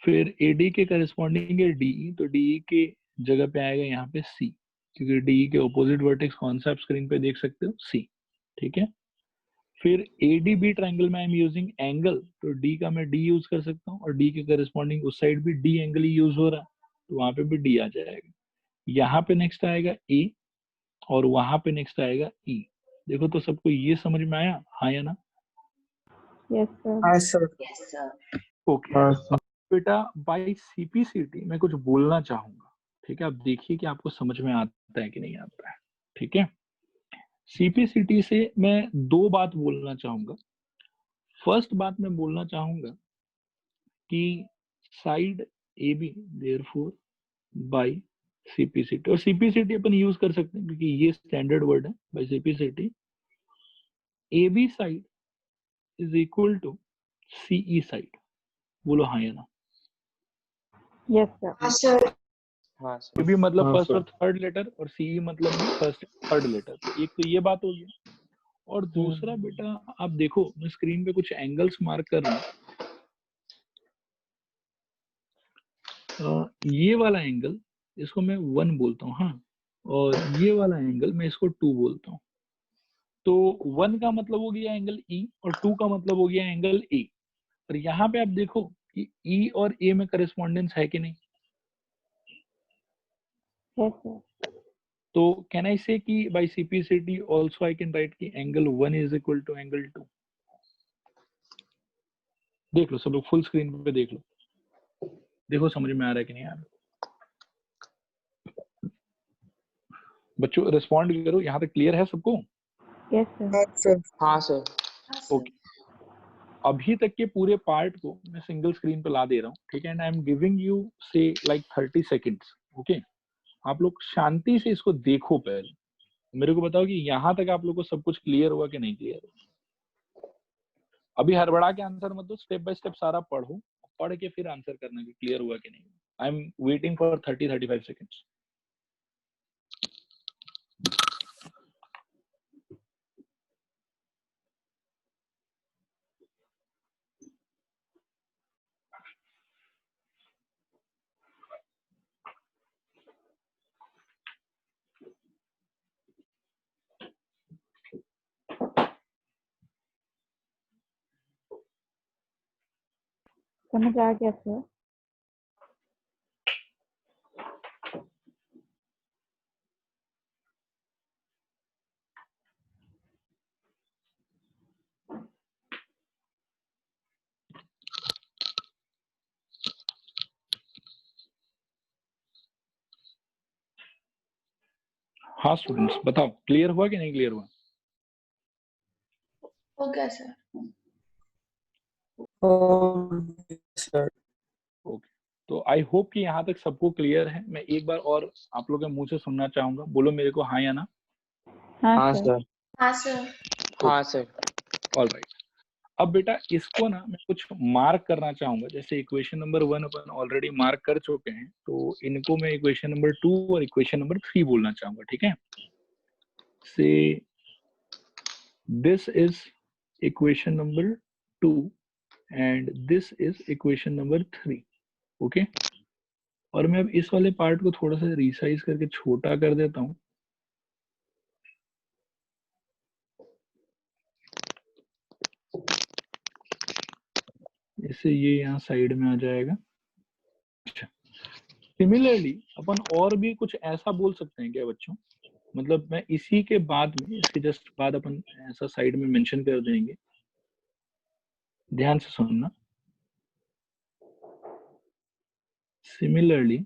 फिर AD के करस्पॉन्डिंग है DE, तो DE के जगह पे आएगा यहाँ पे C, क्योंकि DE के ऑपोजिट वर्टेक्स कौन सा आप स्क्रीन पे देख सकते हो, C। ठीक है, फिर ADB ट्राइंगल में आई एम यूजिंग एंगल, तो D का मैं D यूज कर सकता हूँ और D के करस्पॉन्डिंग उस साइड भी D एंगल ही यूज हो रहा है, तो वहां पे भी D आ जाएगा। यहाँ पे नेक्स्ट आएगा A और वहां पे नेक्स्ट आएगा E। देखो तो सबको ये समझ में आया, हाँ या ना? Yes, sir. हाँ सर। Yes, sir. ओके, हाँ सर। बेटा बाय CPCT मैं कुछ बोलना चाहूंगा। ठीक है, आप देखिए कि आपको समझ में आता है कि नहीं आता है। ठीक है, CPCT से मैं दो बात बोलना चाहूंगा। फर्स्ट बात मैं बोलना चाहूंगा कि side AB therefore by CPCT, और CPCT अपन यूज कर सकते हैं क्योंकि ये स्टैंडर्ड वर्ड है। By CPCT AB side is equal to CE side. बोलो हाँ या ना? Yes, sir. हाँ सर। हाँ सर। AB मतलब हाँ फर्स्ट सर। और थर्ड लेटर और CE मतलब भी फर्स्ट थर्ड लेटर। एक तो ये बात हो गई, और दूसरा बेटा आप देखो मैं स्क्रीन पे कुछ एंगल्स मार्क कर रहा हूँ। ये वाला एंगल इसको मैं 1 बोलता हूँ, हाँ, और ये वाला एंगल मैं इसको 2 बोलता हूँ। तो 1 का मतलब हो गया एंगल E और 2 का मतलब हो गया एंगल A। और यहाँ पे आप देखो कि E और A में करस्पॉन्डेंस है कि नहीं। Yes, sir. तो कैन आई से कि by CPCT also I can write कि angle 1 is equal to angle 2। देख लो सब लोग फुल स्क्रीन पे देख लो, देखो समझ में आ रहा है कि नहीं आ रहा। बच्चों रिस्पॉन्ड करो, यहाँ तक क्लियर है सबको? Yes, sir. हाँ सर। हाँ सर। हाँ सर। ओके, अभी तक के पूरे पार्ट को मैं सिंगल स्क्रीन पे ला दे रहा हूँ। ठीक है, and I am giving you से लाइक 30 सेकेंड्स। ओके, आप लोग शांति से इसको देखो, पहले मेरे को बताओ कि यहाँ तक आप लोग को सब कुछ क्लियर हुआ कि नहीं क्लियर हुआ। अभी हड़बड़ा के आंसर मत दो, स्टेप बाय स्टेप सारा पढ़ो, पढ़ के फिर आंसर करना कि क्लियर हुआ कि नहीं। I am waiting for 30-35 seconds. समझ आ गया सर। हाँ स्टूडेंट्स बताओ, क्लियर हुआ कि नहीं क्लियर हुआ? Okay sir. Okay sir. Okay, तो आई होप कि यहाँ तक सबको क्लियर है। मैं एक बार और आप लोगों के मुंह से सुनना चाहूंगा, बोलो मेरे को हाँ या ना। हाँ हाँ सर। सर। हाँ सर। हाँ सर। ऑल राइट, अब बेटा इसको ना मैं कुछ मार्क करना चाहूंगा। जैसे इक्वेशन नंबर 1 अपन ऑलरेडी मार्क कर चुके हैं, तो इनको मैं इक्वेशन नंबर 2 और इक्वेशन नंबर 3 बोलना चाहूंगा, ठीक है? से this is equation number 2 and this is equation number 3, okay? और मैं अब इस वाले पार्ट को थोड़ा सा रिसाइज करके छोटा कर देता हूँ। इससे ये यहाँ साइड में आ जाएगा। अच्छा, सिमिलरली अपन और भी कुछ ऐसा बोल सकते हैं क्या बच्चों? मतलब मैं इसी के बाद में, इसके जस्ट बाद अपन ऐसा साइड में मेंशन कर देंगे, ध्यान से सुनना। सिमिलरली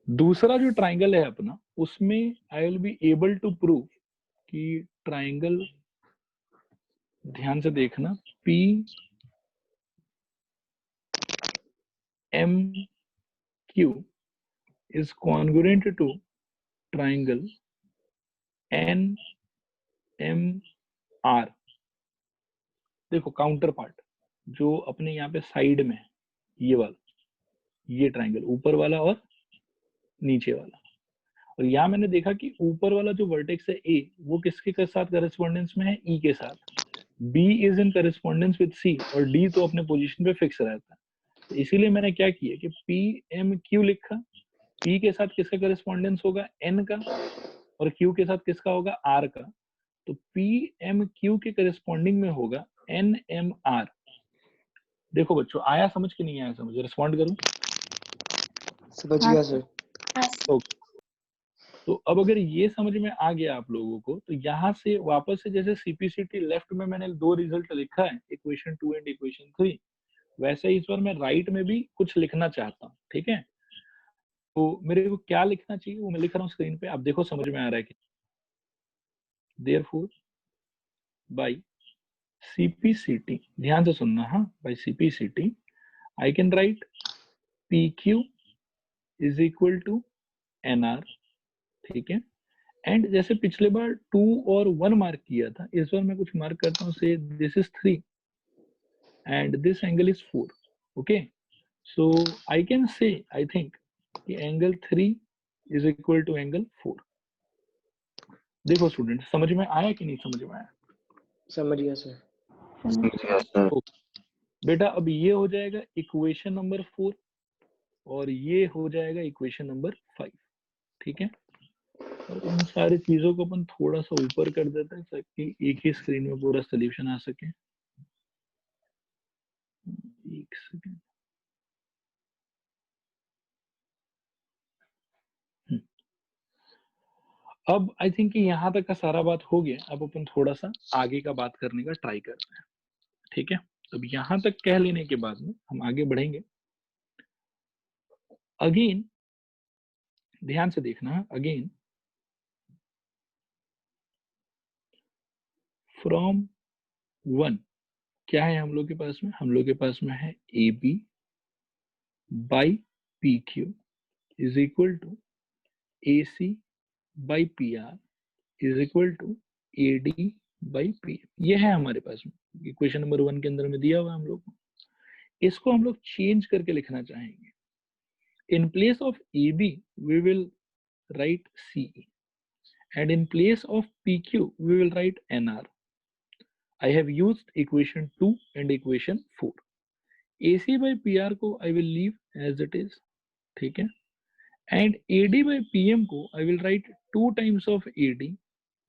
दूसरा जो ट्राइंगल है अपना, उसमें I will be able to prove कि ट्राइंगल, ध्यान से देखना, P M Q is congruent to triangle NMR। देखो काउंटर पार्ट जो अपने यहाँ पे साइड में है, ये वाला, ये ट्राइंगल ऊपर वाला और नीचे वाला। और यहाँ मैंने देखा कि ऊपर वाला जो वर्टेक्स है ए, वो किसके साथ करेस्पॉन्डेंस में है? ई के साथ। B is in correspondence with C और डी तो अपने पोजीशन पे फिक्स रहता है। तो इसीलिए मैंने क्या किया कि पी एम क्यू लिखा। पी के साथ किसका करेस्पॉन्डेंस होगा? एन का, और क्यू के साथ किसका होगा? आर का। तो पी एम क्यू के करेस्पॉन्डिंग में होगा एन एम आर। देखो बच्चों, आया समझ के नहीं आया समझ? रिस्पॉन्ड करूं? समझ हाँ गया सर। सर। हाँ सर। ओके, तो अब अगर ये समझ में आ गया आप लोगों को, तो यहाँ से वापस से जैसे सीपीसीटी लेफ्ट में मैंने 2 रिजल्ट लिखा है, इक्वेशन 2 एंड इक्वेशन 3, वैसे ही इस बार मैं राइट में भी कुछ लिखना चाहता हूँ, ठीक है? तो मेरे को क्या लिखना चाहिए वो मैं लिख रहा हूँ स्क्रीन पे, आप देखो समझ में आ रहा है कि देयरफॉर बाय CPCT, ध्यान से सुनना, हाँ, by CPCT I can write PQ is equal to NR, ठीक है? एंड जैसे पिछले बार 2 और 1 मार्क किया था, इस बार मैं कुछ मार्क करता हूँ। Say this is 3 and this angle is 4, okay? So I can say, I think कि angle 3 is equal to angle 4। देखो स्टूडेंट, समझ में आया कि नहीं समझ में आया? समझ गया सर। तो बेटा अब ये हो जाएगा इक्वेशन नंबर 4 और ये हो जाएगा इक्वेशन नंबर 5, ठीक है? और इन सारी चीजों को अपन थोड़ा सा ऊपर कर देते हैं ताकि एक ही स्क्रीन में पूरा सोल्यूशन आ सके। एक सेकेंड। अब आई थिंक कि यहाँ तक का सारा बात हो गया। अब अपन थोड़ा सा आगे का बात करने का ट्राई करते हैं, ठीक है? अब यहाँ तक कह लेने के बाद में हम आगे बढ़ेंगे। अगेन ध्यान से देखना, अगेन फ्रॉम 1 क्या है हम लोग के पास में? हम लोग के पास में है AB by PQ is equal to AC by PR is equal to AD by PM। ये है हमारे पास में इक्वेशन नंबर 1 के अंदर में दिया हुआ हम लोग को। इसको हम लोग चेंज करके लिखना चाहेंगे। In place of AB we will write CE and in place of PQ we will write NR. I have used equation 2 and equation 4. AC by PR को I will leave as it is, ठीक है? And AD by PM को I will write 2 times of AD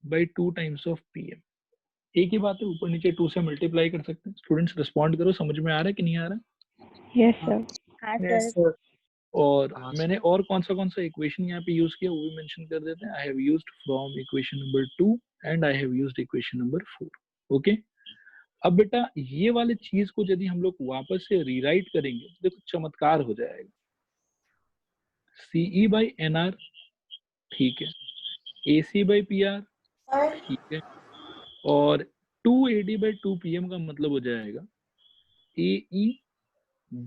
by 2 times of PM. एक ही बात है, ऊपर नीचे 2 से मल्टीप्लाई कर सकते हैं। स्टूडेंट्स रिस्पॉन्ड करो, समझ में आ रहा है कि नहीं आ रहा है? Yes sir. हाँ Yes, सर। sir. और हाँ मैंने और कौन सा इक्वेशन यहाँ पे यूज किया वो भी मेंशन कर देते हैं। I have used from equation number 2 and I have used equation number 4। Okay, अब बेटा ये वाले चीज को यदि हम लोग वापस से रीराइट करेंगे तो देखो चमत्कार हो जाएगा। CE बाई NR, ठीक है, AC बाई PR, सर ठीक है, और 2AD बाई 2PM का मतलब हो जाएगा AE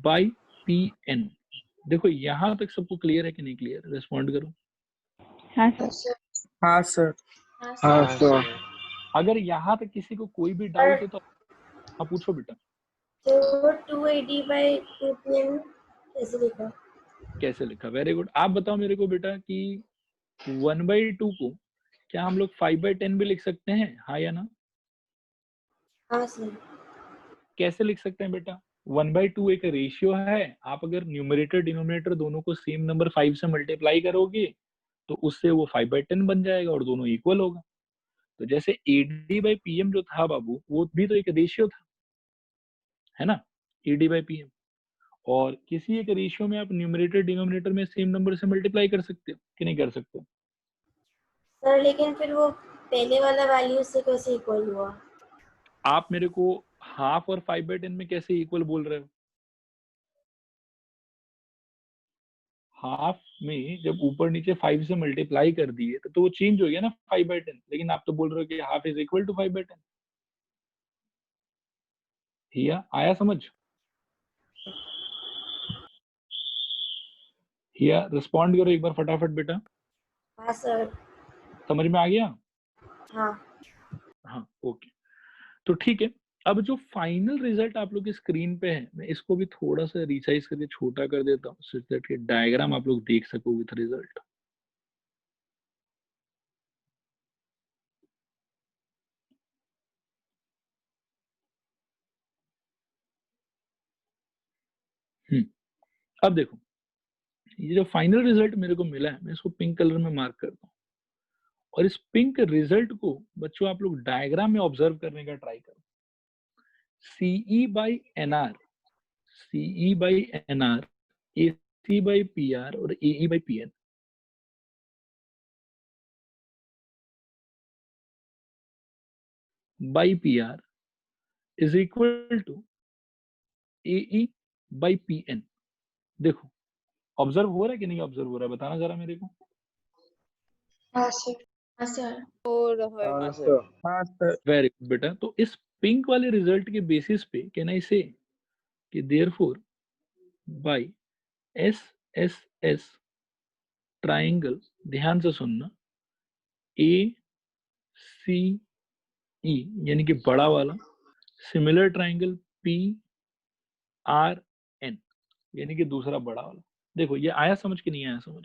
बाई PN। देखो यहाँ तक सबको क्लियर है कि नहीं क्लियर? रिस्पॉन्ड करो। हाँ हाँ सर। सर हाँ सर। हाँ हाँ सर सर। अगर यहाँ तक किसी को कोई भी डाउट है तो हाँ पूछो बेटा। तो 280 बाई 2PM कैसे लिखा? कैसे लिखा? Very good. आप बताओ मेरे को बेटा कि 1/2 को क्या हम लोग 5/10 भी लिख सकते हैं, हाँ या ना? हाँ सर। कैसे लिख सकते हैं बेटा? 1/2 एक रेशियो है, आप अगर न्यूमरेटर डिनोमिनेटर दोनों को सेम नंबर 5 से मल्टीप्लाई करोगे तो उससे वो 5/10 बन जाएगा और दोनों इक्वल होगा। तो जैसे AD बाई PM जो था बाबू, वो भी तो एक रेशियो था, है ना? AD बाई PM, और किसी एक रेशियो में आप न्यूमरेटर डिनोमिनेटर में सेम नंबर से मल्टीप्लाई कर सकते हो कि नहीं कर सकते? सर लेकिन फिर वो पहले वाला वैल्यू से कैसे इक्वल हुआ? आप मेरे को हाफ और 5/10 में कैसे इक्वल बोल रहे हो? हाफ में जब ऊपर नीचे 5 से मल्टीप्लाई कर दिए तो वो चेंज हो गया ना 5/10, लेकिन आप तो बोल रहे हो कि हाफ इज इक्वल टू 5/10। हिया आया समझ? हिया रिस्पॉन्ड करो एक बार फटाफट बेटा। हाँ सर। समझ में आ गया? हाँ हाँ ओके, तो ठीक है। अब जो फाइनल रिजल्ट आप लोग की स्क्रीन पे है, मैं इसको भी थोड़ा सा रिसाइज करके छोटा कर देता हूँ सो दैट कि डायग्राम आप लोग देख सको विथ रिजल्ट। अब देखो ये जो फाइनल रिजल्ट मेरे को मिला है, मैं इसको पिंक कलर में मार्क करता हूँ, और इस पिंक रिजल्ट को बच्चों आप लोग डायग्राम में ऑब्जर्व करने का ट्राई करो। CE by NR, CE by NR, AC by PR और AE by PN। By PR is equal to AE by PN। देखो ऑब्जर्व हो रहा है कि नहीं ऑब्जर्व हो रहा है, बताना जरा मेरे को। हाँ सर। हाँ सर। हो रहा है। हाँ सर। हाँ सर। वेरी गुड बेटा। तो इस पिंक वाले रिजल्ट के बेसिस पे कैन आई से कि देयरफॉर बाय SSS ट्राइंगल, ध्यान से सुनना, ACE यानी कि बड़ा वाला, सिमिलर ट्राइंगल PRN यानी कि दूसरा बड़ा वाला। देखो ये आया समझ कि नहीं आया समझ?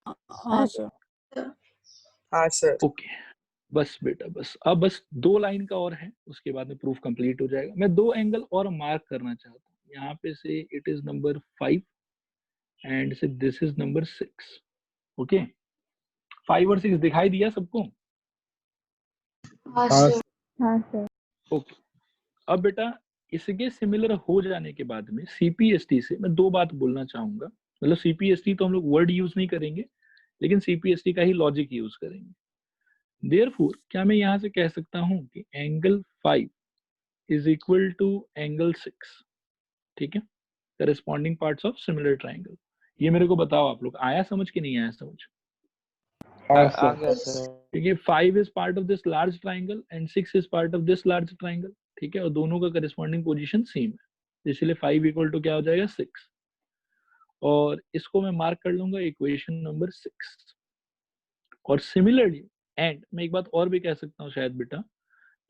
हाँ सर। हाँ सर। ओके बस बेटा बस, अब बस 2 लाइन का और है, उसके बाद में प्रूफ कंप्लीट हो जाएगा। मैं 2 एंगल और मार्क करना चाहता हूँ यहाँ पे से, इट इज नंबर 5 एंड से दिस इज नंबर 6। ओके 5 और 6 दिखाई दिया सबको? हाँ हाँ सर। हाँ सर। ओके, अब बेटा इसके सिमिलर हो जाने के बाद में CPST से मैं 2 बात बोलना चाहूंगा। मतलब CPST तो हम लोग वर्ड यूज नहीं करेंगे, लेकिन CPST का ही लॉजिक यूज करेंगे। देयरफॉर क्या मैं यहाँ से कह सकता हूँ कि angle 5 is equal to angle 6, ठीक है, corresponding parts of similar triangle. ये मेरे को बताओ आप लोग, आया समझ कि नहीं आया समझ? हाँ आ सर। गया सर। ठीक है, 5 is part of this large triangle and 6 is part of this large triangle, ठीक है, और दोनों का करस्पॉन्डिंग पोजीशन सेम है, इसलिए 5 इक्वल टू क्या हो जाएगा 6, और इसको मैं मार्क कर लूंगा इक्वेशन नंबर 6। और सिमिलरली एंड मैं एक बात और भी कह सकता हूँ शायद बेटा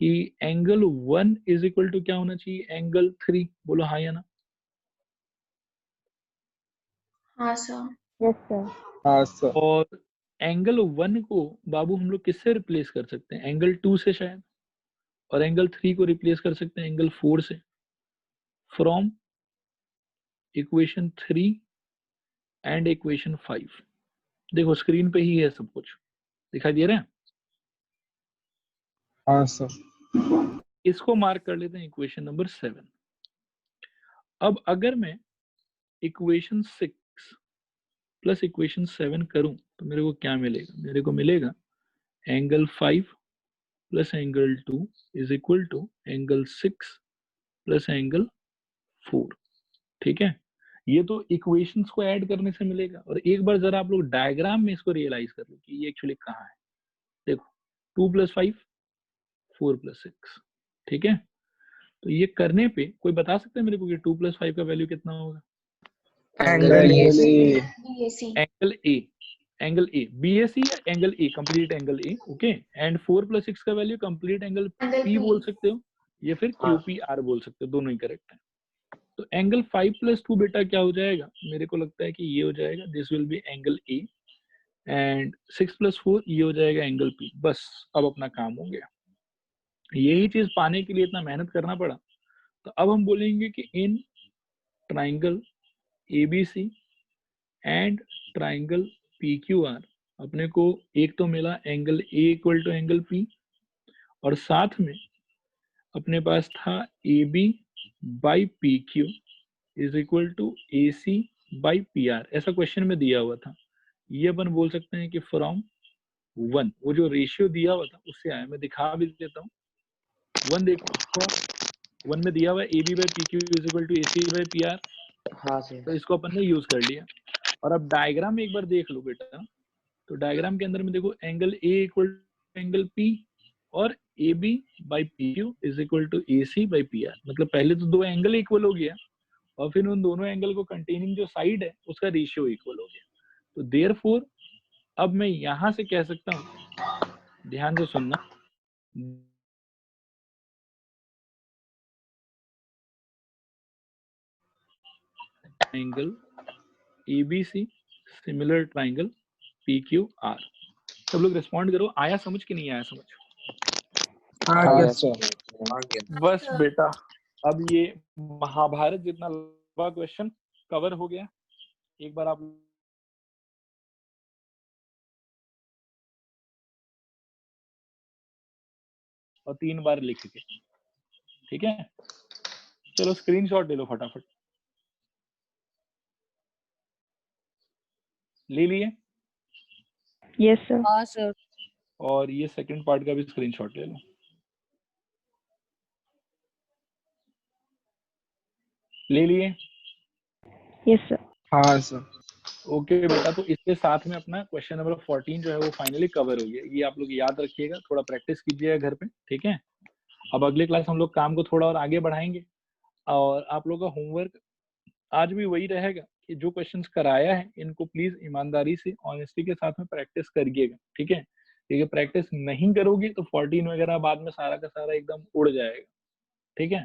कि एंगल 1 इज इक्वल टू क्या होना चाहिए? एंगल 3। बोलो हाँ या ना? हाँ सर। Yes sir. हाँ सर। और एंगल 1 को बाबू हम लोग किससे रिप्लेस कर सकते हैं? एंगल 2 से शायद, और एंगल 3 को रिप्लेस कर सकते हैं एंगल 4 से, फ्रॉम इक्वेशन 3 एंड इक्वेशन 5। देखो स्क्रीन पे ही है सब कुछ, दिखाई दे रहा है? हाँ सर। इसको मार्क कर लेते हैं इक्वेशन नंबर 7। अब अगर मैं इक्वेशन 6 प्लस इक्वेशन 7 करूं तो मेरे को क्या मिलेगा? मेरे को मिलेगा angle 5 plus angle 2 is equal to angle 6 plus angle 4। ठीक है, ये तो इक्वेशंस को ऐड करने से मिलेगा। और एक बार जरा आप लोग डायग्राम में इसको रियलाइज कर लो कि ये एक्चुअली कहाँ है। देखो 2 + 5 4 + 6। ठीक है, तो ये करने पे कोई बता सकता है मेरे को कि 2 + 5 का वैल्यू कितना होगा? Angle angle A angle A BAC या angle A, complete angle A. Okay, and 4 + 6 का वैल्यू कंप्लीट एंगल P बोल सकते हो या फिर QPR बोल सकते हो, दोनों ही करेक्ट है। तो एंगल 5 + 2 बेटा क्या हो जाएगा? मेरे को लगता है कि ये हो जाएगा, this will be angle A, and 6 + 4 ये हो जाएगा एंगल P। बस अब अपना काम हो गया। यही चीज पाने के लिए इतना मेहनत करना पड़ा। तो अब हम बोलेंगे कि इन triangle ABC and triangle PQR अपने को एक तो मिला एंगल A = एंगल P, और साथ में अपने पास था AB by PQ is equal to AC by PR। ऐसा क्वेश्चन में दिया हुआ था। ये अपन बोल सकते हैं कि फ्रॉम 1, वो जो रेशियो दिया हुआ था उससे आया। मैं दिखा भी देता हूँ। 1 देखो, 1 में दिया हुआ है AB by PQ is equal to AC by PR। हाँ सर। तो इसको अपन ने यूज कर लिया। और अब डायग्राम में एक बार देख लो बेटा, तो डायग्राम के अंदर में देखो एंगल A = एंगल P और AB by PQ is equal to AC by PR। मतलब पहले तो दो एंगल इक्वल हो गया और फिर उन दोनों एंगल को कंटेनिंग जो साइड है उसका रेशियो इक्वल हो गया। तो देयरफॉर अब मैं यहां से कह सकता हूं, ध्यान से सुनना, angle ABC similar triangle PQR। सब लोग रिस्पॉन्ड करो, आया समझ कि नहीं आया समझ? हाँ सर। आ गया। बस बेटा, अब ये महाभारत जितना लंबा क्वेश्चन कवर हो गया। एक बार आप और 3 बार लिख के, ठीक है? चलो स्क्रीनशॉट ले लो फटाफट। ले लिए? Yes sir. हाँ सर। और ये सेकंड पार्ट का भी स्क्रीनशॉट ले लो। ले लिए? Yes sir. हाँ सर। ओके बेटा, तो इसके साथ में अपना क्वेश्चन नंबर 14 जो है वो फाइनली कवर हो गया। ये आप लोग याद रखिएगा, थोड़ा प्रैक्टिस कीजिएगा घर पे, ठीक है? अब अगले क्लास हम लोग काम को थोड़ा और आगे बढ़ाएंगे और आप लोग का होमवर्क आज भी वही रहेगा कि जो क्वेश्चंस कराया है इनको प्लीज ईमानदारी से, ऑनेस्टी के साथ में प्रैक्टिस करिएगा, ठीक है? क्योंकि प्रैक्टिस नहीं करोगे तो 14 वगैरह बाद में सारा का सारा एकदम उड़ जाएगा, ठीक है?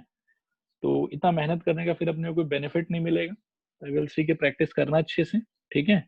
तो इतना मेहनत करने का फिर अपने को कोई बेनिफिट नहीं मिलेगा। आई विल सी के प्रैक्टिस करना अच्छे से, ठीक है?